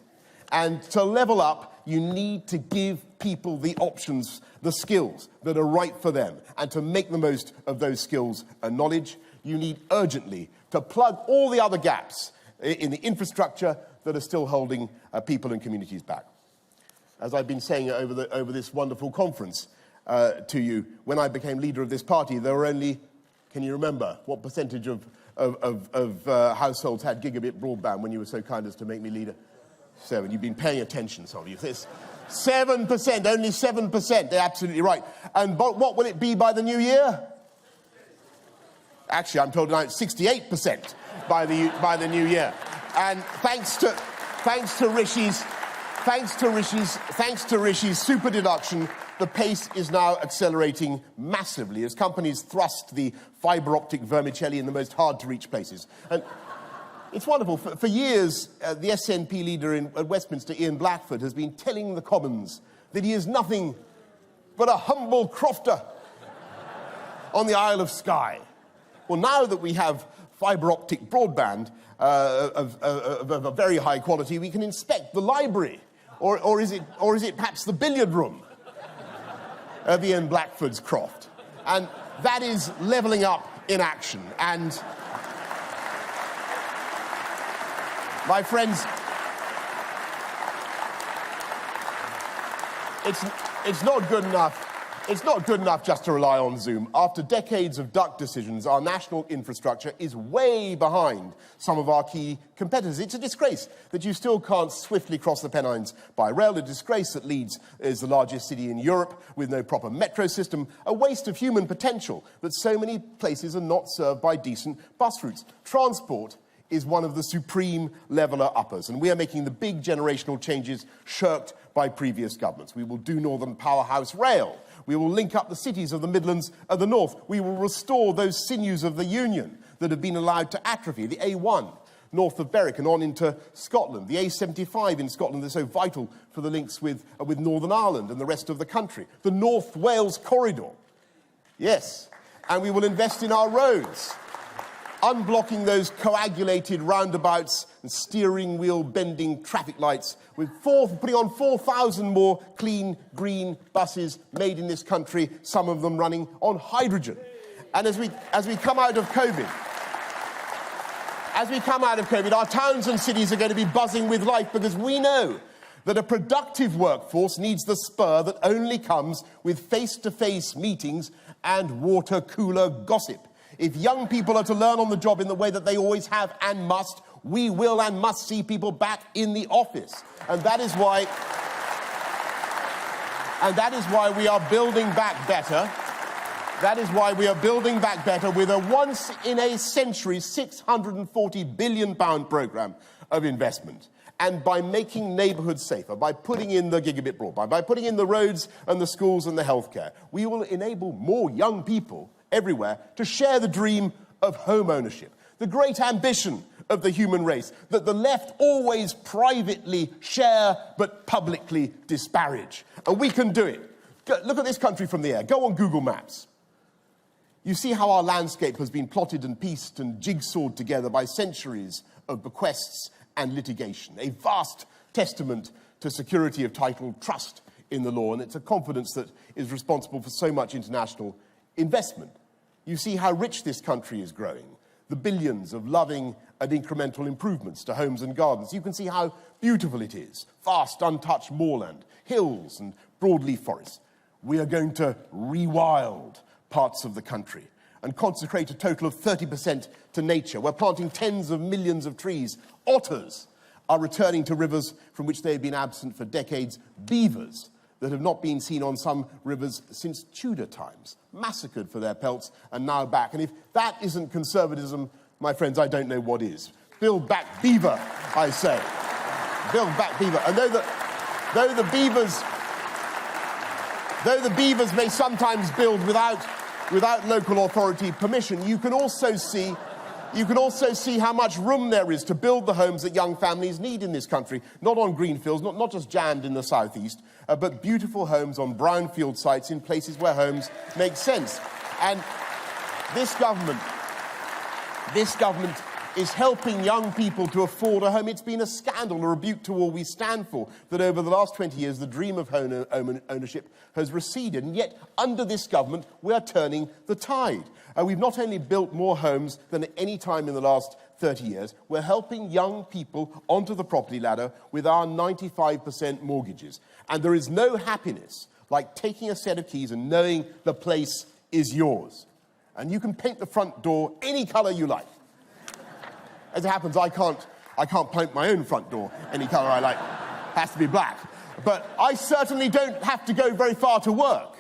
And to level up, you need to give people the options, the skills that are right for them. And to make the most of those skills and knowledge, you need urgently to plug all the other gaps in the infrastructure that are still holding people and communities back. As I've been saying over this wonderful conference to you, when I became leader of this party, there were only, can you remember, what percentage of households had gigabit broadband when you were so kind as to make me leader? 7. You've been paying attention, some of you. It's 7%, only 7%. They're absolutely right. And what will it be by the new year? Actually, I'm told now it's 68% by the new year. And thanks to Rishi's super deduction, the pace is now accelerating massively as companies thrust the fibre optic vermicelli in the most hard-to-reach places. And it's wonderful. For years, the SNP leader at Westminster, Ian Blackford, has been telling the Commons that he is nothing but a humble crofter on the Isle of Skye. Well, now that we have fibre optic broadband of a very high quality, we can inspect the library, or is it perhaps the billiard room of Ian Blackford's croft? And that is levelling up in action. And my friends, it's not good enough. It's not good enough just to rely on Zoom. After decades of duck decisions, our national infrastructure is way behind some of our key competitors. It's a disgrace that you still can't swiftly cross the Pennines by rail, a disgrace that Leeds is the largest city in Europe with no proper metro system, a waste of human potential that so many places are not served by decent bus routes. Transport is one of the supreme leveller uppers, and we are making the big generational changes shirked by previous governments. We will do Northern Powerhouse Rail. We will link up the cities of the Midlands and the North. We will restore those sinews of the Union that have been allowed to atrophy. The A1 north of Berwick and on into Scotland. The A75 in Scotland is so vital for the links with Northern Ireland and the rest of the country. The North Wales corridor. Yes. And we will invest in our roads, unblocking those coagulated roundabouts and steering wheel bending traffic lights, with putting on 4,000 more clean, green buses made in this country, some of them running on hydrogen. And as we come out of COVID, our towns and cities are going to be buzzing with life, because we know that a productive workforce needs the spur that only comes with face-to-face meetings and water cooler gossip. If young people are to learn on the job in the way that they always have and must, we will and must see people back in the office. And that is why we are building back better. That is why we are building back better with a once-in-a-century £640 billion programme of investment. And by making neighbourhoods safer, by putting in the gigabit broadband, by putting in the roads and the schools and the healthcare, we will enable more young people everywhere to share the dream of home ownership, the great ambition of the human race that the left always privately share but publicly disparage. And we can do it. Look at this country from the air. Go on Google Maps. You see how our landscape has been plotted and pieced and jigsawed together by centuries of bequests and litigation, a vast testament to security of title, trust in the law, and it's a confidence that is responsible for so much international investment. You see how rich this country is growing, the billions of loving and incremental improvements to homes and gardens. You can see how beautiful it is, vast, untouched moorland, hills and broadleaf forests. We are going to rewild parts of the country and consecrate a total of 30% to nature. We're planting tens of millions of trees. Otters are returning to rivers from which they have been absent for decades. Beavers that have not been seen on some rivers since Tudor times, massacred for their pelts and now back. And if that isn't conservatism, my friends, I don't know what is. Build back beaver, I say. Build back beaver. And though the beavers may sometimes build without local authority permission, you can also see how much room there is to build the homes that young families need in this country, not on greenfields, not just jammed in the southeast, but beautiful homes on brownfield sites in places where homes make sense. And this government is helping young people to afford a home. It's been a scandal, a rebuke to all we stand for, that over the last 20 years the dream of home ownership has receded. And yet, under this government, we are turning the tide. We've not only built more homes than at any time in the last 30 years, we're helping young people onto the property ladder with our 95% mortgages. And there is no happiness like taking a set of keys and knowing the place is yours. And you can paint the front door any colour you like. As it happens, I can't paint my own front door any colour I like. It has to be black. But I certainly don't have to go very far to work.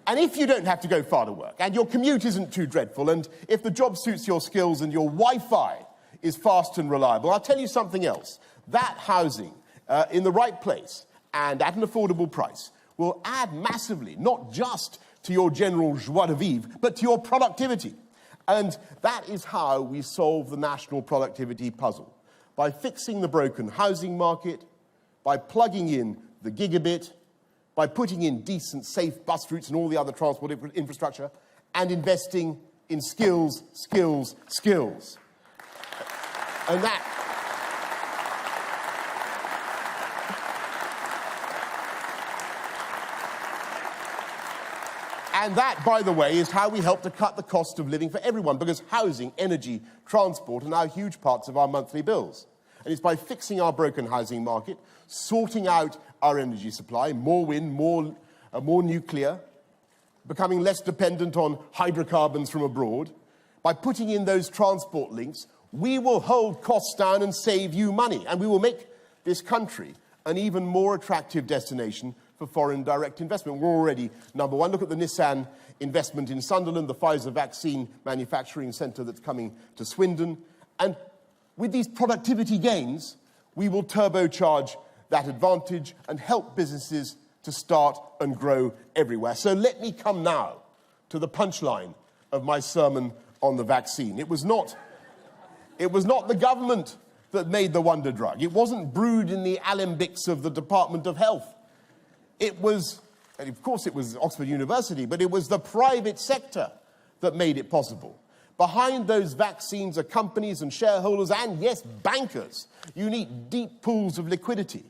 And if you don't have to go far to work, and your commute isn't too dreadful, and if the job suits your skills and your Wi-Fi is fast and reliable, I'll tell you something else. That housing in the right place and at an affordable price will add massively, not just to your general joie de vivre, but to your productivity. And that is how we solve the national productivity puzzle. By fixing the broken housing market, by plugging in the gigabit, by putting in decent, safe bus routes and all the other transport infrastructure, and investing in skills, skills, skills. And that, by the way, is how we help to cut the cost of living for everyone, because housing, energy, transport are now huge parts of our monthly bills. And it's by fixing our broken housing market, sorting out our energy supply, more wind, more nuclear, becoming less dependent on hydrocarbons from abroad, by putting in those transport links, we will hold costs down and save you money. And we will make this country an even more attractive destination for foreign direct investment. We're already number one. Look at the Nissan investment in Sunderland, the Pfizer vaccine manufacturing centre that's coming to Swindon. And with these productivity gains, we will turbocharge that advantage and help businesses to start and grow everywhere. So let me come now to the punchline of my sermon on the vaccine. It was not the government that made the wonder drug. It wasn't brewed in the alembics of the Department of Health. It was, and of course it was Oxford University, but it was the private sector that made it possible. Behind those vaccines are companies and shareholders and, yes, bankers. You need deep pools of liquidity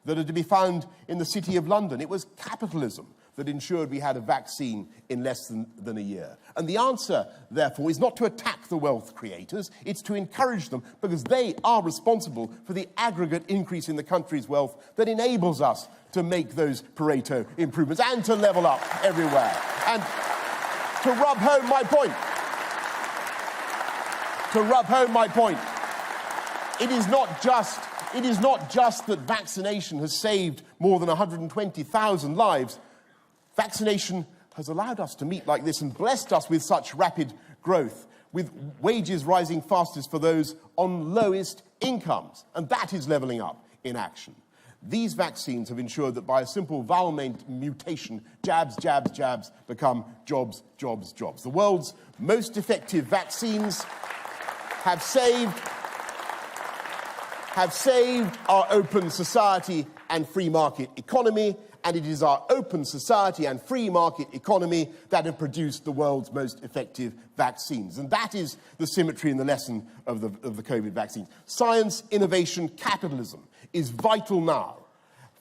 that are to be found in the City of London. It was capitalism that ensured we had a vaccine in less than a year. And the answer, therefore, is not to attack the wealth creators, it's to encourage them, because they are responsible for the aggregate increase in the country's wealth that enables us to make those Pareto improvements and to level up everywhere. And to rub home my point, it is not just that vaccination has saved more than 120,000 lives. Vaccination has allowed us to meet like this and blessed us with such rapid growth, with wages rising fastest for those on lowest incomes. And that is levelling up in action. These vaccines have ensured that by a simple vowel mutation, jabs, jabs, jabs become jobs, jobs, jobs. The world's most effective vaccines have saved our open society and free market economy, and it is our open society and free market economy that have produced the world's most effective vaccines. And that is the symmetry in the lesson of the COVID vaccines. Science, innovation, capitalism is vital now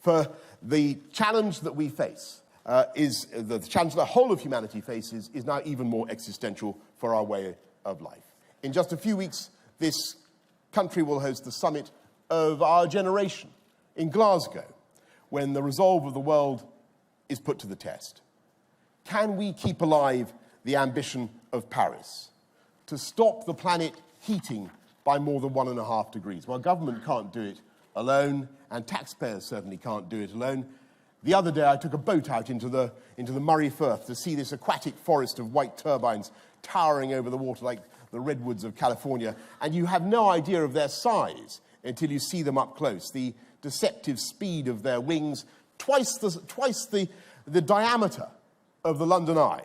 for the challenge that we face, the challenge the whole of humanity faces is now even more existential for our way of life. In just a few weeks, this country will host the summit of our generation in Glasgow, when the resolve of the world is put to the test. Can we keep alive the ambition of Paris to stop the planet heating by more than 1.5 degrees? Well, government can't do it alone, and taxpayers certainly can't do it alone. The other day, I took a boat out into the Murray Firth to see this aquatic forest of white turbines towering over the water like the redwoods of California, and you have no idea of their size until you see them up close. The deceptive speed of their wings, twice the diameter of the London Eye,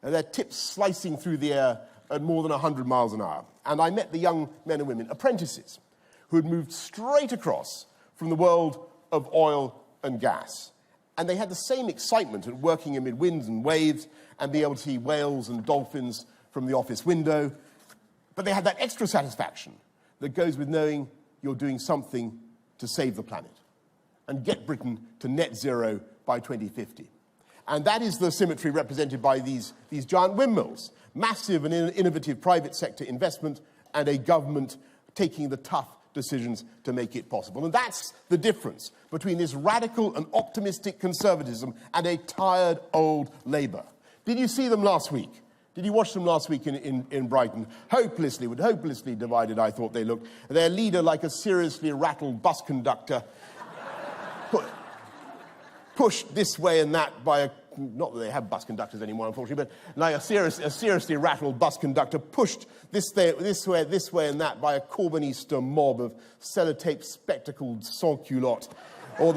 and their tips slicing through the air at more than 100 miles an hour. And I met the young men and women, apprentices, who had moved straight across from the world of oil and gas. And they had the same excitement at working amid winds and waves and being able to see whales and dolphins from the office window. But they had that extra satisfaction that goes with knowing you're doing something to save the planet and get Britain to net zero by 2050. And that is the symmetry represented by these giant windmills, massive and innovative private sector investment and a government taking the tough decisions to make it possible. And that's the difference between this radical and optimistic conservatism and a tired old Labour. Did you see them last week? Did you watch them last week in Brighton? Hopelessly divided, I thought they looked. Their leader, like a seriously rattled bus conductor, pushed this way and that by a... Not that they have bus conductors anymore, unfortunately, but like a seriously rattled bus conductor pushed this way and that by a Corbynista mob of sellotape spectacled sans-culottes, or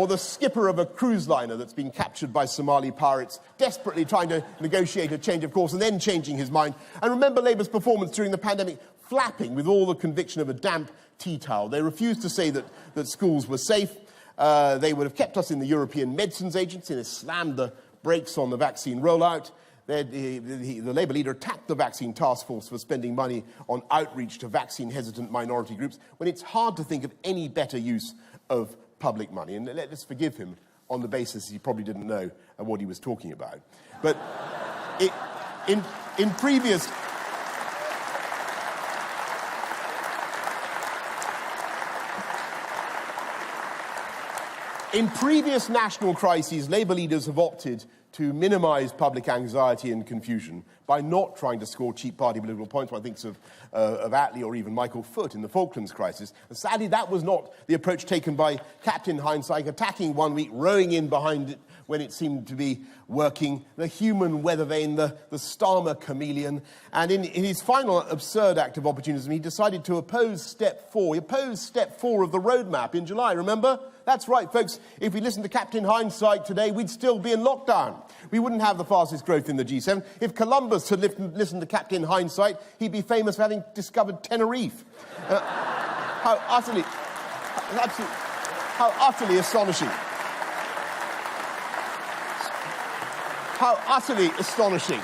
the skipper of a cruise liner that's been captured by Somali pirates, desperately trying to negotiate a change of course and then changing his mind. And remember Labour's performance during the pandemic, flapping with all the conviction of a damp tea towel. They refused to say that schools were safe. They would have kept us in the European Medicines Agency. They slammed the brakes on the vaccine rollout. The Labour leader attacked the vaccine task force for spending money on outreach to vaccine-hesitant minority groups, when it's hard to think of any better use of public money. And let's forgive him on the basis he probably didn't know what he was talking about. But in previous... In previous national crises, Labour leaders have opted to minimise public anxiety and confusion by not trying to score cheap party political points. One thinks of Attlee or even Michael Foot in the Falklands crisis. And sadly, that was not the approach taken by Captain Hindsight, attacking one week, rowing in behind when it seemed to be working, the human weather vane, the Starmer chameleon. And in his final absurd act of opportunism, he decided to oppose Step 4. He opposed Step 4 of the roadmap in July, remember? That's right, folks. If we listened to Captain Hindsight today, we'd still be in lockdown. We wouldn't have the fastest growth in the G7. If Columbus had listened to Captain Hindsight, he'd be famous for having discovered Tenerife. How utterly astonishing. How utterly astonishing.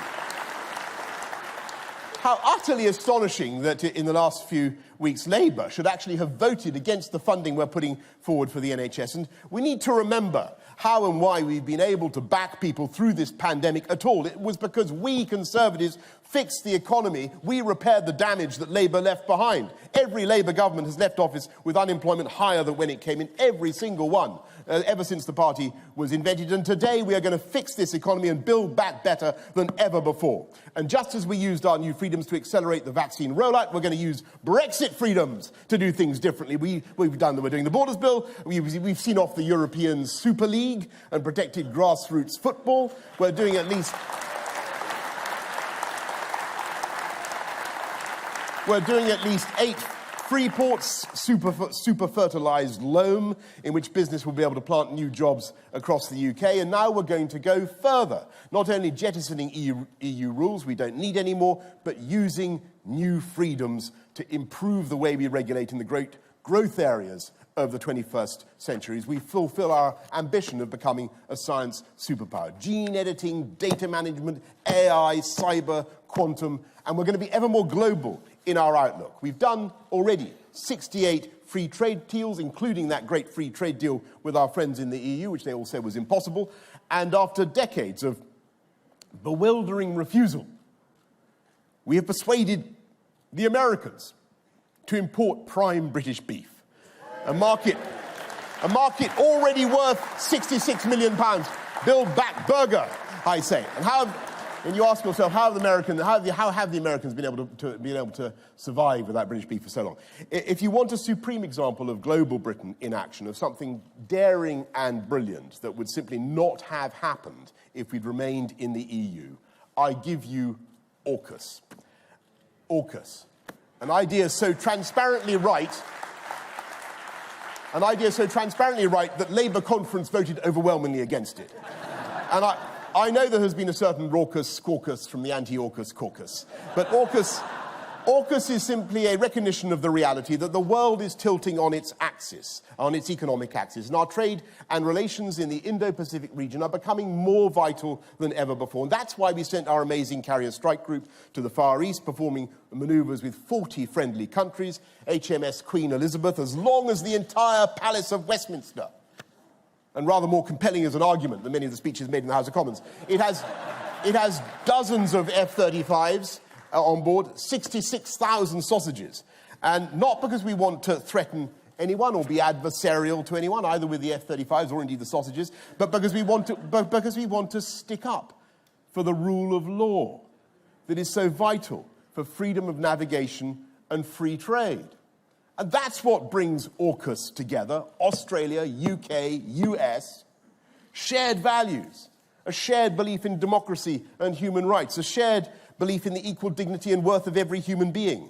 How utterly astonishing that in the last few weeks Labour should actually have voted against the funding we're putting forward for the NHS. And we need to remember how and why we've been able to back people through this pandemic at all. It was because we Conservatives fixed the economy. We repaired the damage that Labour left behind. Every Labour government has left office with unemployment higher than when it came in, every single one, ever since the party was invented. And today we are going to fix this economy and build back better than ever before. And just as we used our new freedoms to accelerate the vaccine rollout, we're going to use Brexit freedoms to do things differently. We're doing the Borders Bill. We've seen off the European Super League and protected grassroots football. We're doing at least 8 free ports, super fertilised loam, in which business will be able to plant new jobs across the UK. And now we're going to go further, not only jettisoning EU rules we don't need anymore, but using new freedoms to improve the way we regulate in the great growth areas of the 21st century as we fulfill our ambition of becoming a science superpower. Gene editing, data management, AI, cyber, quantum, and we're going to be ever more global in our outlook. We've done already 68 free trade deals, including that great free trade deal with our friends in the EU, which they all said was impossible. And after decades of bewildering refusal, we have persuaded the Americans to import prime British beef. A market already worth £66 million. Build back burger, I say. And you ask yourself, how have the Americans been able to survive without British beef for so long? If you want a supreme example of global Britain in action, of something daring and brilliant that would simply not have happened if we'd remained in the EU, I give you AUKUS. AUKUS. An idea so transparently right that Labour conference voted overwhelmingly against it. And I know there has been a certain raucous caucus from the anti-AUKUS caucus, but AUKUS is simply a recognition of the reality that the world is tilting on its axis, on its economic axis, and our trade and relations in the Indo-Pacific region are becoming more vital than ever before. And that's why we sent our amazing carrier strike group to the Far East, performing manoeuvres with 40 friendly countries, HMS Queen Elizabeth, as long as the entire Palace of Westminster. And rather more compelling as an argument than many of the speeches made in the House of Commons. It has dozens of F-35s on board, 66,000 sausages. And not because we want to threaten anyone or be adversarial to anyone, either with the F-35s or indeed the sausages, but because we want to stick up for the rule of law that is so vital for freedom of navigation and free trade. And that's what brings AUKUS together, Australia, UK, US, shared values, a shared belief in democracy and human rights, a shared belief in the equal dignity and worth of every human being.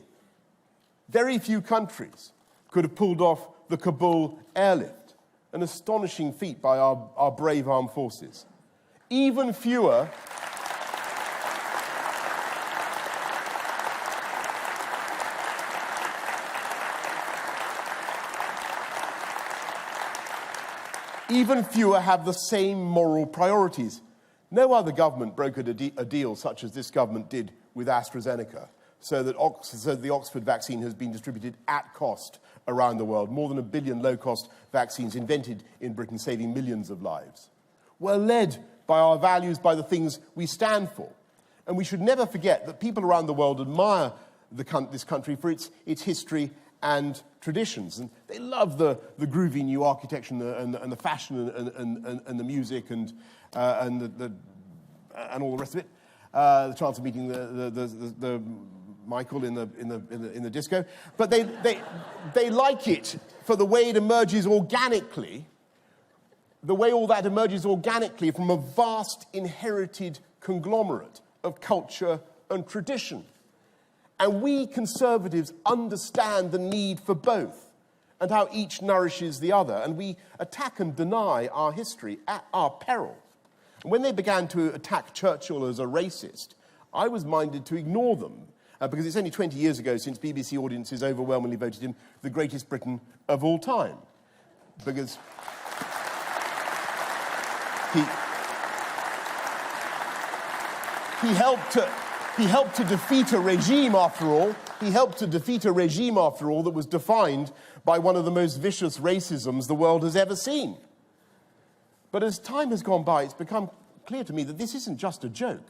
Very few countries could have pulled off the Kabul airlift, an astonishing feat by our brave armed forces. Even fewer have the same moral priorities. No other government brokered a deal such as this government did with AstraZeneca, so that the Oxford vaccine has been distributed at cost around the world. More than 1 billion low-cost vaccines invented in Britain, saving millions of lives. We're led by our values, by the things we stand for. And we should never forget that people around the world admire this country for its history and traditions. And they love the groovy new architecture and the fashion and the music and all the rest of it. The chance of meeting the Michael in the disco. But they like it for the way it emerges organically the way all that emerges organically from a vast inherited conglomerate of culture and tradition. And we Conservatives understand the need for both and how each nourishes the other, and we attack and deny our history at our peril. And when they began to attack Churchill as a racist, I was minded to ignore them, because it's only 20 years ago since BBC audiences overwhelmingly voted him the greatest Briton of all time. Because he helped to defeat a regime, after all. He helped to defeat a regime, after all, that was defined by one of the most vicious racisms the world has ever seen. But as time has gone by, it's become clear to me that this isn't just a joke.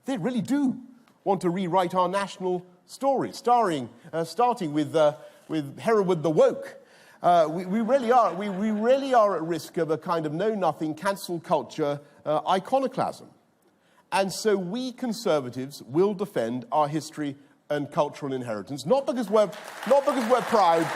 They really do want to rewrite our national story, starting with Hereward the Woke. We really are at risk of a kind of know-nothing cancel culture iconoclasm. And so we Conservatives will defend our history and cultural inheritance, not because we're proud.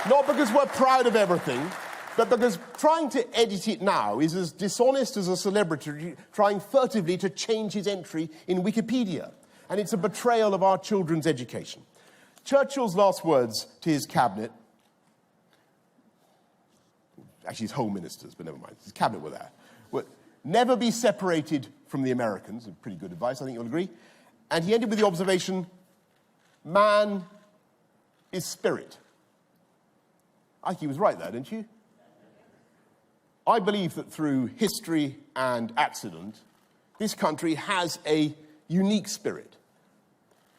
Not because we're proud of everything, but because trying to edit it now is as dishonest as a celebrity trying furtively to change his entry in Wikipedia. And it's a betrayal of our children's education. Churchill's last words to his cabinet, actually his Home Ministers, but never mind, his cabinet were there, were never be separated from the Americans. Pretty good advice, I think you'll agree. And he ended with the observation, man is spirit. I think he was right there, didn't you? I believe that through history and accident, this country has a unique spirit.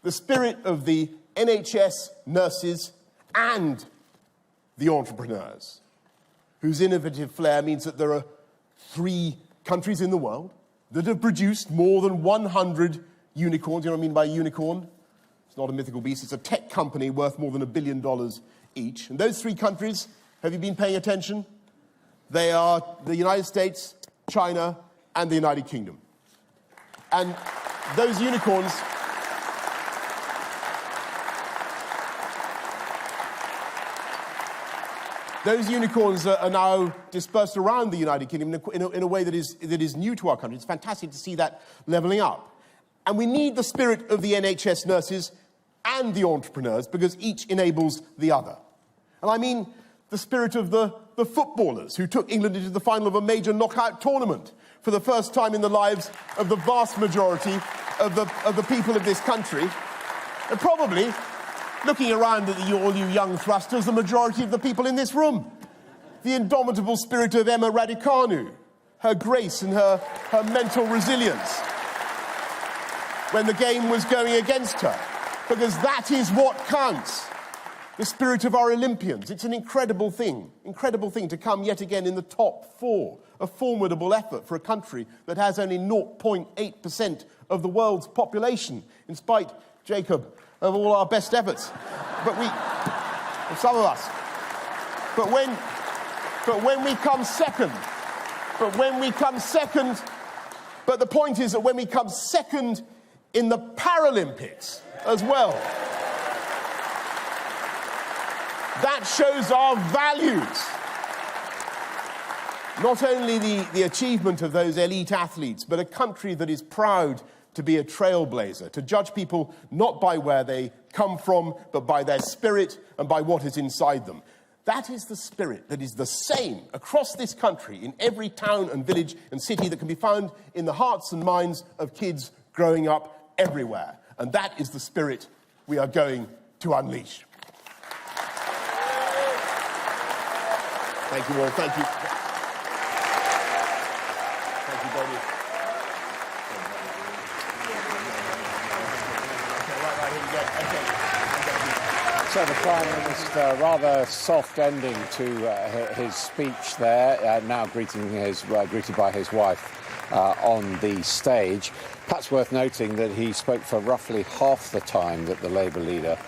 The spirit of the NHS nurses and the entrepreneurs, whose innovative flair means that there are 3 countries in the world that have produced more than 100 unicorns. You know what I mean by unicorn? It's not a mythical beast. It's a tech company worth more than $1 billion each. And those 3 countries, have you been paying attention? They are the United States, China, and the United Kingdom. And those unicorns... Those unicorns are now dispersed around the United Kingdom in a way that is new to our country. It's fantastic to see that levelling up. And we need the spirit of the NHS nurses and the entrepreneurs because each enables the other. And I mean the spirit of the footballers who took England into the final of a major knockout tournament for the first time in the lives of the vast majority of the people of this country. And probably, looking around at all you young thrusters, the majority of the people in this room. The indomitable spirit of Emma Raducanu, her grace and her mental resilience when the game was going against her, because that is what counts. The spirit of our Olympians. It's an incredible thing to come yet again in the top 4, a formidable effort for a country that has only 0.8% of the world's population, in spite, Jacob, of all our best efforts. But some of us. But when we come second, but the point is that when we come second in the Paralympics as well, that shows our values. Not only the achievement of those elite athletes, but a country that is proud to be a trailblazer, to judge people not by where they come from, but by their spirit and by what is inside them. That is the spirit that is the same across this country, in every town and village and city, that can be found in the hearts and minds of kids growing up everywhere. And that is the spirit we are going to unleash. Thank you all. Thank you. Thank you, Bobby.
So the Prime Minister, rather soft ending to his speech there, now greeted by his wife on the stage. Perhaps worth noting that he spoke for roughly half the time that the Labour leader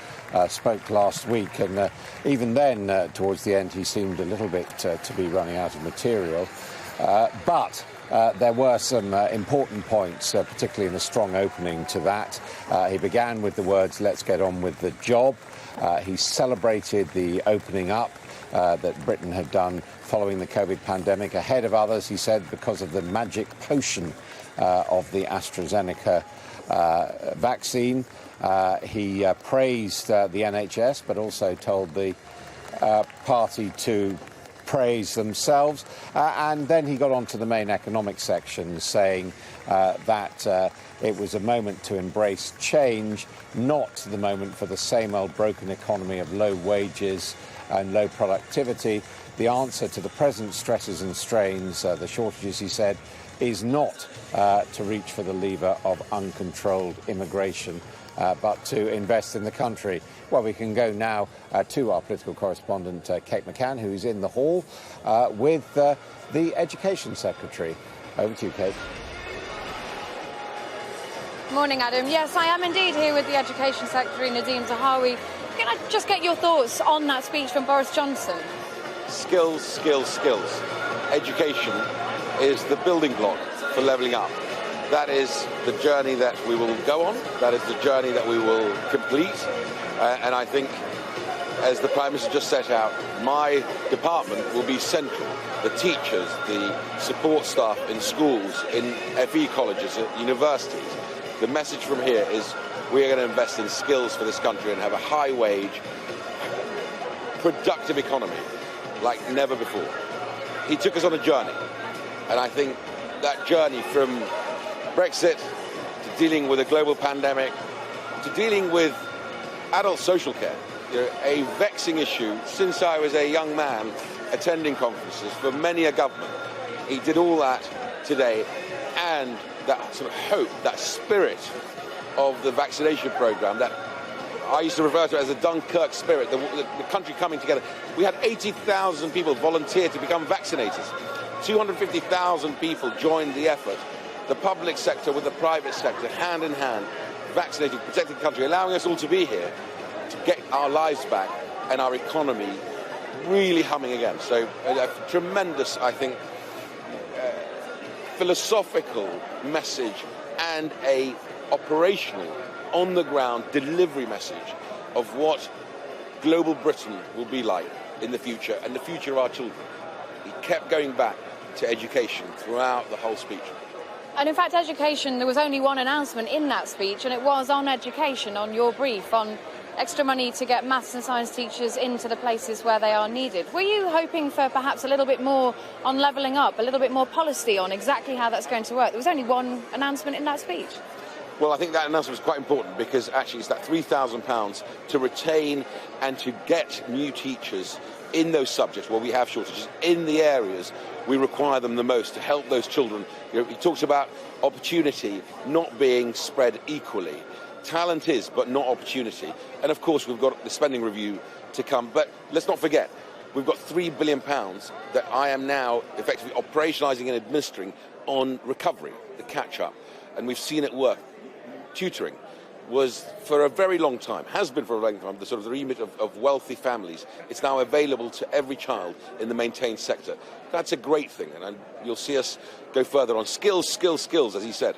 spoke last week, and even then, towards the end, he seemed a little bit to be running out of material. But There were some important points, particularly in the strong opening to that. He began with the words, "Let's get on with the job." He celebrated the opening up that Britain had done following the COVID pandemic ahead of others, he said, because of the magic potion of the AstraZeneca vaccine. He praised the NHS, but also told the party to praise themselves. And then he got on to the main economic section, saying that it was a moment to embrace change, not the moment for the same old broken economy of low wages and low productivity. The answer to the present stresses and strains, the shortages, he said, is not to reach for the lever of uncontrolled immigration, but to invest in the country. Well, we can go now to our political correspondent, Kate McCann, who is in the hall with the Education Secretary. Over to you, Kate.
Morning, Adam. Yes, I am indeed here with the Education Secretary, Nadhim Zahawi. Can I just get your thoughts on that speech from Boris Johnson?
Skills, skills, skills. Education is the building block for levelling up. That is the journey that we will go on. That is the journey that we will complete. And I think, as the Prime Minister just set out, my department will be central. The teachers, the support staff in schools, in FE colleges, at universities. The message from here is we are going to invest in skills for this country and have a high-wage, productive economy like never before. He took us on a journey, and I think that journey from Brexit to dealing with a global pandemic to dealing with adult social care, a vexing issue since I was a young man attending conferences for many a government. He did all that today, and that sort of hope, that spirit of the vaccination programme that I used to refer to as the Dunkirk spirit, the country coming together. We had 80,000 people volunteer to become vaccinators. 250,000 people joined the effort. The public sector with the private sector, hand in hand, vaccinating, protecting the country, allowing us all to be here, to get our lives back and our economy really humming again. So a tremendous, I think, philosophical message and a operational, on-the-ground delivery message of what global Britain will be like in the future and the future of our children. He kept going back to education throughout the whole speech.
And in fact, education, there was only one announcement in that speech, and it was on education, on your brief, on extra money to get maths and science teachers into the places where they are needed. Were you hoping for perhaps a little bit more on levelling up, a little bit more policy on exactly how that's going to work? There was only one announcement in that speech.
Well, I think that announcement was quite important because actually it's that £3,000 to retain and to get new teachers in those subjects where we have shortages, in the areas we require them the most to help those children. You know, he talks about opportunity not being spread equally. Talent is, but not opportunity. And of course, we've got the spending review to come. But let's not forget, we've got £3 billion that I am now effectively operationalising and administering on recovery, the catch-up. And we've seen it work. Tutoring was for a very long time, has been for a long time, the sort of the remit of wealthy families. It's now available to every child in the maintained sector. That's a great thing, and you'll see us go further on skills, skills, skills, as he said.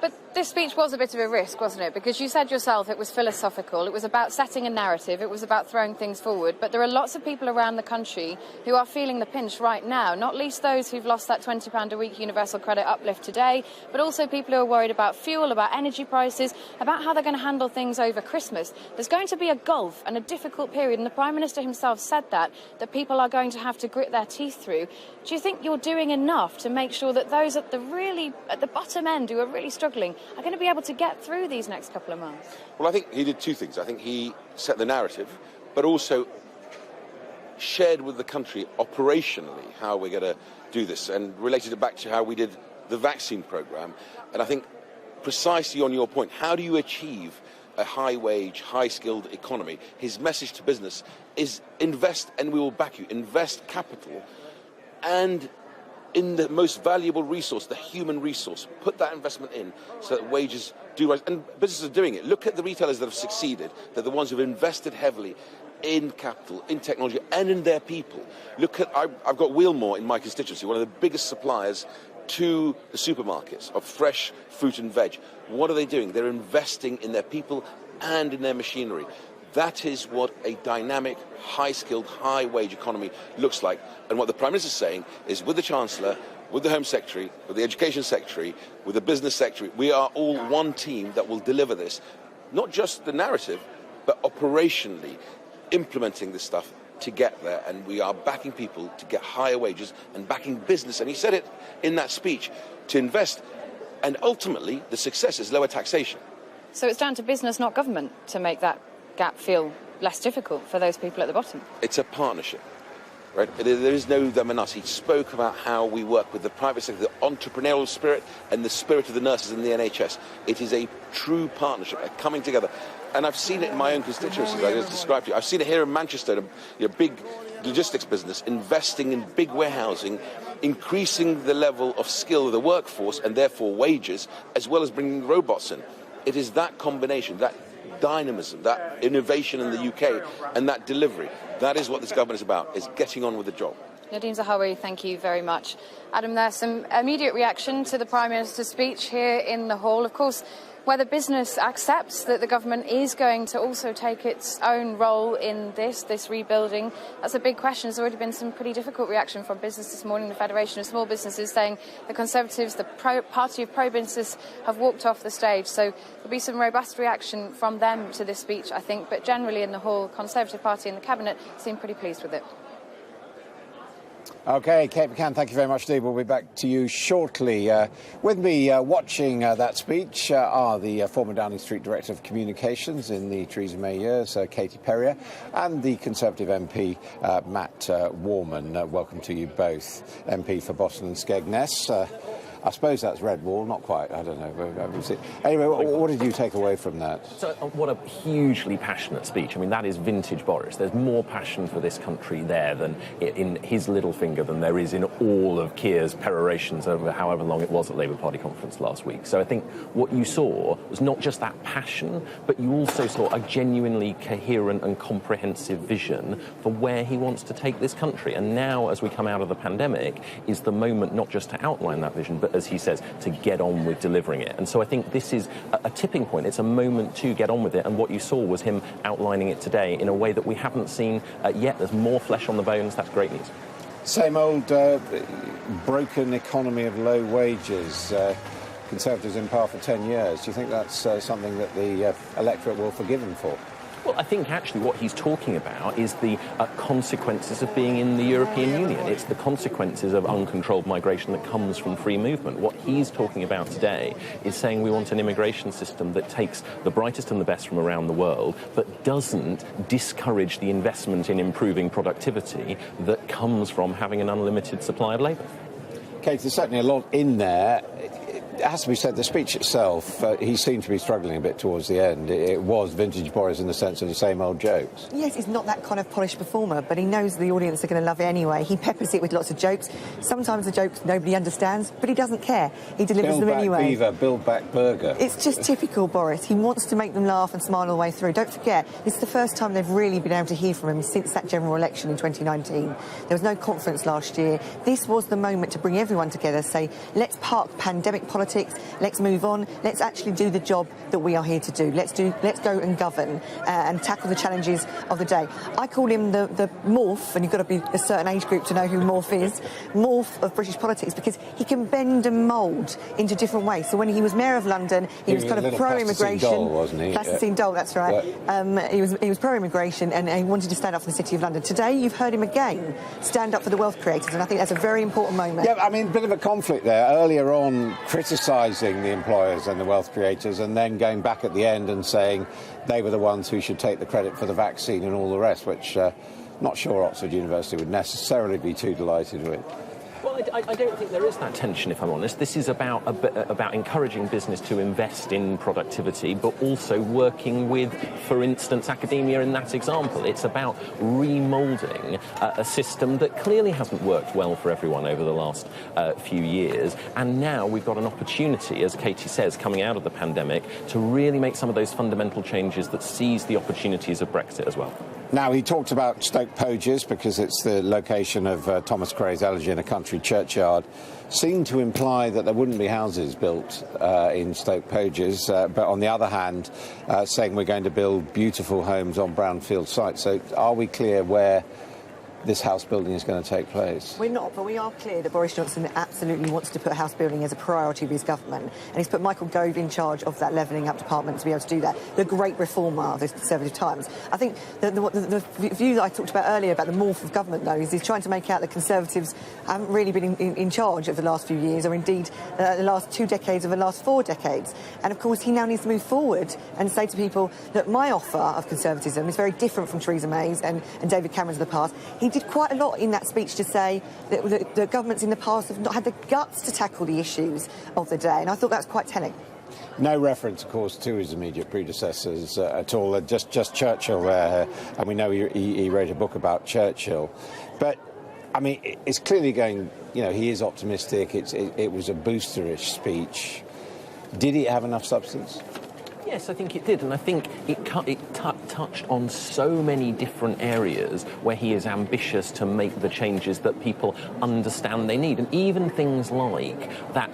But this speech was a bit of a risk, wasn't it? Because you said yourself it was philosophical, it was about setting a narrative, it was about throwing things forward. But there are lots of people around the country who are feeling the pinch right now, not least those who've lost that £20 a week universal credit uplift today, but also people who are worried about fuel, about energy prices, about how they're going to handle things over Christmas. There's going to be a gulf and a difficult period, and the Prime Minister himself said that people are going to have to grit their teeth through. Do you think you're doing enough to make sure that those at the bottom end who are really struggling are going to be able to get through these next couple of months?
Well, I think he did two things. I think he set the narrative, but also shared with the country operationally how we're going to do this and related it back to how we did the vaccine programme. And I think precisely on your point, how do you achieve a high-wage, high-skilled economy? His message to business is invest and we will back you. Invest capital and in the most valuable resource, the human resource. Put that investment in so that wages do rise. And businesses are doing it. Look at the retailers that have succeeded. They're the ones who have invested heavily in capital, in technology, and in their people. Look at, I've got Wheelmore in my constituency, one of the biggest suppliers to the supermarkets of fresh fruit and veg. What are they doing? They're investing in their people and in their machinery. That is what a dynamic, high-skilled, high-wage economy looks like. And what the Prime Minister is saying is, with the Chancellor, with the Home Secretary, with the Education Secretary, with the Business Secretary, we are all one team that will deliver this. Not just the narrative, but operationally implementing this stuff to get there. And we are backing people to get higher wages and backing business. And he said it in that speech, to invest. And ultimately, the success is lower taxation.
So it's down to business, not government, to make that gap feel less difficult for those people at the bottom?
It's a partnership, right? There is no them and us. He spoke about how we work with the private sector, the entrepreneurial spirit and the spirit of the nurses in the NHS. It is a true partnership, a coming together. And I've seen it in my own constituencies, I just described to you. I've seen it here in Manchester, a big logistics business, investing in big warehousing, increasing the level of skill of the workforce and therefore wages, as well as bringing robots in. It is that combination, that dynamism, that innovation in the UK and that delivery. That is what this government is about, is getting on with the job.
Nadine Zahawi, thank you very much. Adam, there's some immediate reaction to the Prime Minister's speech here in the hall. Of course, whether business accepts that the government is going to also take its own role in this rebuilding, that's a big question. There's already been some pretty difficult reaction from business this morning. The Federation of Small Businesses saying the Conservatives, the party of pro-business, have walked off the stage. So there'll be some robust reaction from them to this speech, I think. But generally in the whole Conservative Party and the Cabinet seem pretty pleased with it.
OK, Kate McCann, thank you very much indeed. We'll be back to you shortly. With me watching that speech are the former Downing Street Director of Communications in the Theresa May years, Katie Perrier, and the Conservative MP, Matt Warman. Welcome to you both. MP for Boston and Skegness. I suppose that's Red Wall, not quite, I don't know. Anyway, what did you take away from that?
So, what a hugely passionate speech. I mean, that is vintage Boris. There's more passion for this country there than in his little finger than there is in all of Keir's perorations over however long it was at Labour Party conference last week. So I think what you saw was not just that passion, but you also saw a genuinely coherent and comprehensive vision for where he wants to take this country. And now, as we come out of the pandemic, is the moment not just to outline that vision, but, as he says, to get on with delivering it. And so I think this is a tipping point. It's a moment to get on with it. And what you saw was him outlining it today in a way that we haven't seen yet. There's more flesh on the bones. That's great news.
Same old broken economy of low wages. Conservatives in power for 10 years. Do you think that's something that the electorate will forgive him for?
Well, I think actually what he's talking about is the consequences of being in the European Union. It's the consequences of uncontrolled migration that comes from free movement. What he's talking about today is saying we want an immigration system that takes the brightest and the best from around the world, but doesn't discourage the investment in improving productivity that comes from having an unlimited supply of labour.
Kate, there's certainly a lot in there. It has to be said, the speech itself, he seemed to be struggling a bit towards the end. It was vintage Boris in the sense of the same old jokes.
Yes, he's not that kind of polished performer, but he knows the audience are going to love it anyway. He peppers it with lots of jokes. Sometimes the jokes nobody understands, but he doesn't care. He delivers them anyway.
Build back beaver, build back burger.
It's just typical Boris. He wants to make them laugh and smile all the way through. Don't forget, it's the first time they've really been able to hear from him since that general election in 2019. There was no conference last year. This was the moment to bring everyone together, say, let's park pandemic politics, let's move on, let's actually do the job that we are here to do. Let's go and govern and tackle the challenges of the day. I call him the morph, and you've got to be a certain age group to know who morph is, morph of British politics, because he can bend and mould into different ways. So when he was Mayor of London, he was kind of pro-immigration.
Doll, wasn't he?
Plasticine doll, that's right. He was pro-immigration and he wanted to stand up for the City of London. Today, you've heard him again stand up for the wealth creators, and I think that's a very important moment.
Yeah, I mean, a bit of a conflict there. Earlier on, criticising the employers and the wealth creators, and then going back at the end and saying they were the ones who should take the credit for the vaccine and all the rest, which not sure Oxford University would necessarily be too delighted with.
Well, I don't think there is that tension, if I'm honest. This is about encouraging business to invest in productivity, but also working with, for instance, academia in that example. It's about remoulding a system that clearly hasn't worked well for everyone over the last few years. And now we've got an opportunity, as Katie says, coming out of the pandemic, to really make some of those fundamental changes that seize the opportunities of Brexit as well.
Now, he talked about Stoke Poges because it's the location of Thomas Cray's Elegy in a Country Churchyard. Seemed to imply that there wouldn't be houses built in Stoke Poges, but on the other hand, saying we're going to build beautiful homes on brownfield sites. So are we clear where this house building is going to take place?
We're not, but we are clear that Boris Johnson absolutely wants to put house building as a priority of his government, and he's put Michael Gove in charge of that levelling up department to be able to do that. The great reformer of the Conservative Times. I think the view that I talked about earlier about the morph of government, though, is he's trying to make out that Conservatives haven't really been in charge of the last few years, or indeed the last 2 decades of the last 4 decades. And of course, he now needs to move forward and say to people that my offer of conservatism is very different from Theresa May's and David Cameron's of the past. He did quite a lot in that speech to say that the governments in the past have not had the guts to tackle the issues of the day, and I thought that was quite telling.
No reference, of course, to his immediate predecessors at all, just Churchill there, and we know he wrote a book about Churchill. But, I mean, it's clearly going, he is optimistic, it was a boosterish speech. Did it have enough substance?
Yes, I think it did, and I think it touched on so many different areas where he is ambitious to make the changes that people understand they need, and even things like that,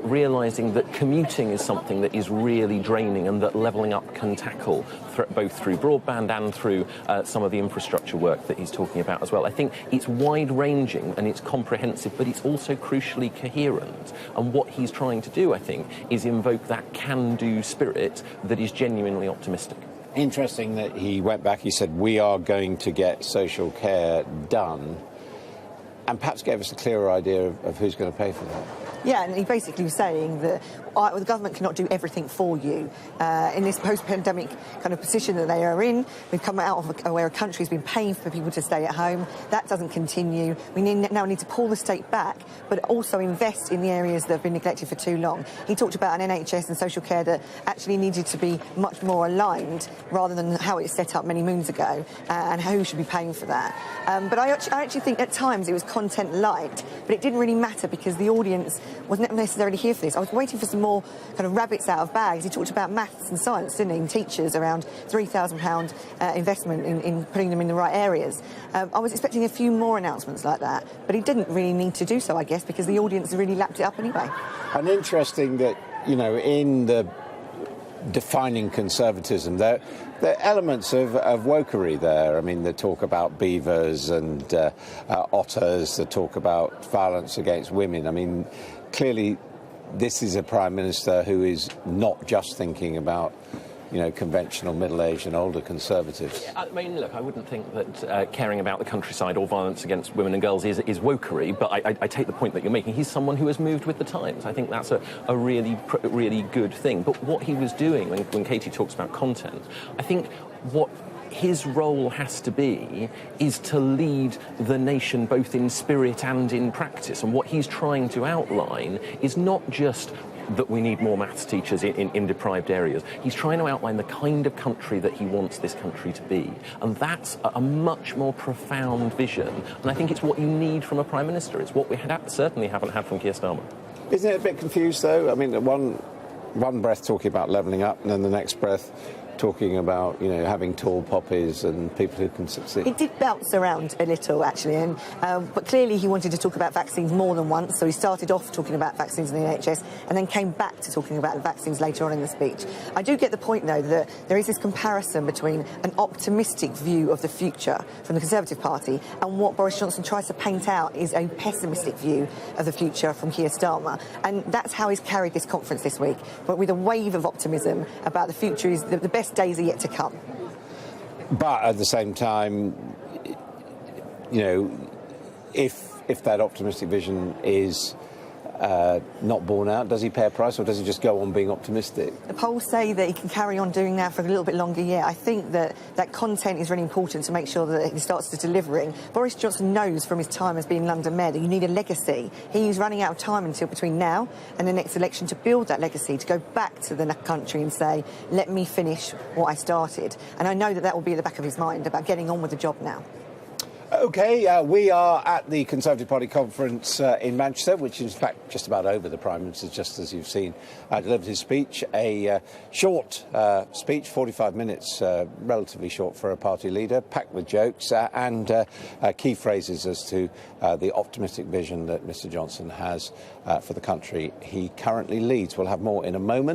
realising that commuting is something that is really draining and that levelling up can tackle both through broadband and through some of the infrastructure work that he's talking about as well. I think it's wide-ranging and it's comprehensive, but it's also crucially coherent, and what he's trying to do, I think, is invoke that can-do spirit that is genuinely optimistic.
Interesting that he went back, he said, we are going to get social care done, and perhaps gave us a clearer idea of who's going to pay for that.
Yeah, and he basically was saying that the government cannot do everything for you. In this post-pandemic kind of position that they are in, we've come out of where a country's been paying for people to stay at home. That doesn't continue. We now need to pull the state back, but also invest in the areas that have been neglected for too long. He talked about an NHS and social care that actually needed to be much more aligned rather than how it was set up many moons ago, and who should be paying for that. But I actually think at times it was content light, but it didn't really matter because the audience wasn't necessarily here for this. I was waiting for some more kind of rabbits out of bags. He talked about maths and science, didn't he, and teachers, around £3,000 investment in putting them in the right areas. I was expecting a few more announcements like that, but he didn't really need to do so, I guess, because the audience really lapped it up anyway.
And interesting that, in the defining conservatism, there are elements of wokery there. I mean, the talk about beavers and otters, the talk about violence against women. I mean, clearly this is a Prime Minister who is not just thinking about, conventional middle-aged and older Conservatives.
Yeah, I mean, look, I wouldn't think that caring about the countryside or violence against women and girls is wokery, but I take the point that you're making. He's someone who has moved with the times. I think that's a really good thing. But what he was doing, when Katie talks about content, I think what his role has to be is to lead the nation both in spirit and in practice. And what he's trying to outline is not just that we need more maths teachers in deprived areas. He's trying to outline the kind of country that he wants this country to be. And that's a much more profound vision. And I think it's what you need from a Prime Minister. It's what we certainly haven't had from Keir Starmer.
Isn't it a bit confused, though? I mean, one breath talking about levelling up, and then the next breath talking about, having tall poppies and people who can succeed.
It did bounce around a little, actually, but clearly he wanted to talk about vaccines more than once, so he started off talking about vaccines in the NHS and then came back to talking about the vaccines later on in the speech. I do get the point, though, that there is this comparison between an optimistic view of the future from the Conservative Party and what Boris Johnson tries to paint out is a pessimistic view of the future from Keir Starmer, and that's how he's carried this conference this week, but with a wave of optimism about the future. Is the best days are yet to come.
But at the same time, if that optimistic vision is not borne out, does he pay a price, or does he just go on being optimistic?
The polls say that he can carry on doing that for a little bit longer, yeah. I think that content is really important to make sure that he starts to delivering. Boris Johnson knows from his time as being London Mayor that you need a legacy. He's running out of time until between now and the next election to build that legacy, to go back to the country and say, let me finish what I started. And I know that will be at the back of his mind about getting on with the job now.
OK, we are at the Conservative Party conference in Manchester, which is in fact just about over. The Prime Minister, just as you've seen, delivered his speech. A short speech, 45 minutes, relatively short for a party leader, packed with jokes and key phrases as to the optimistic vision that Mr Johnson has for the country he currently leads. We'll have more in a moment.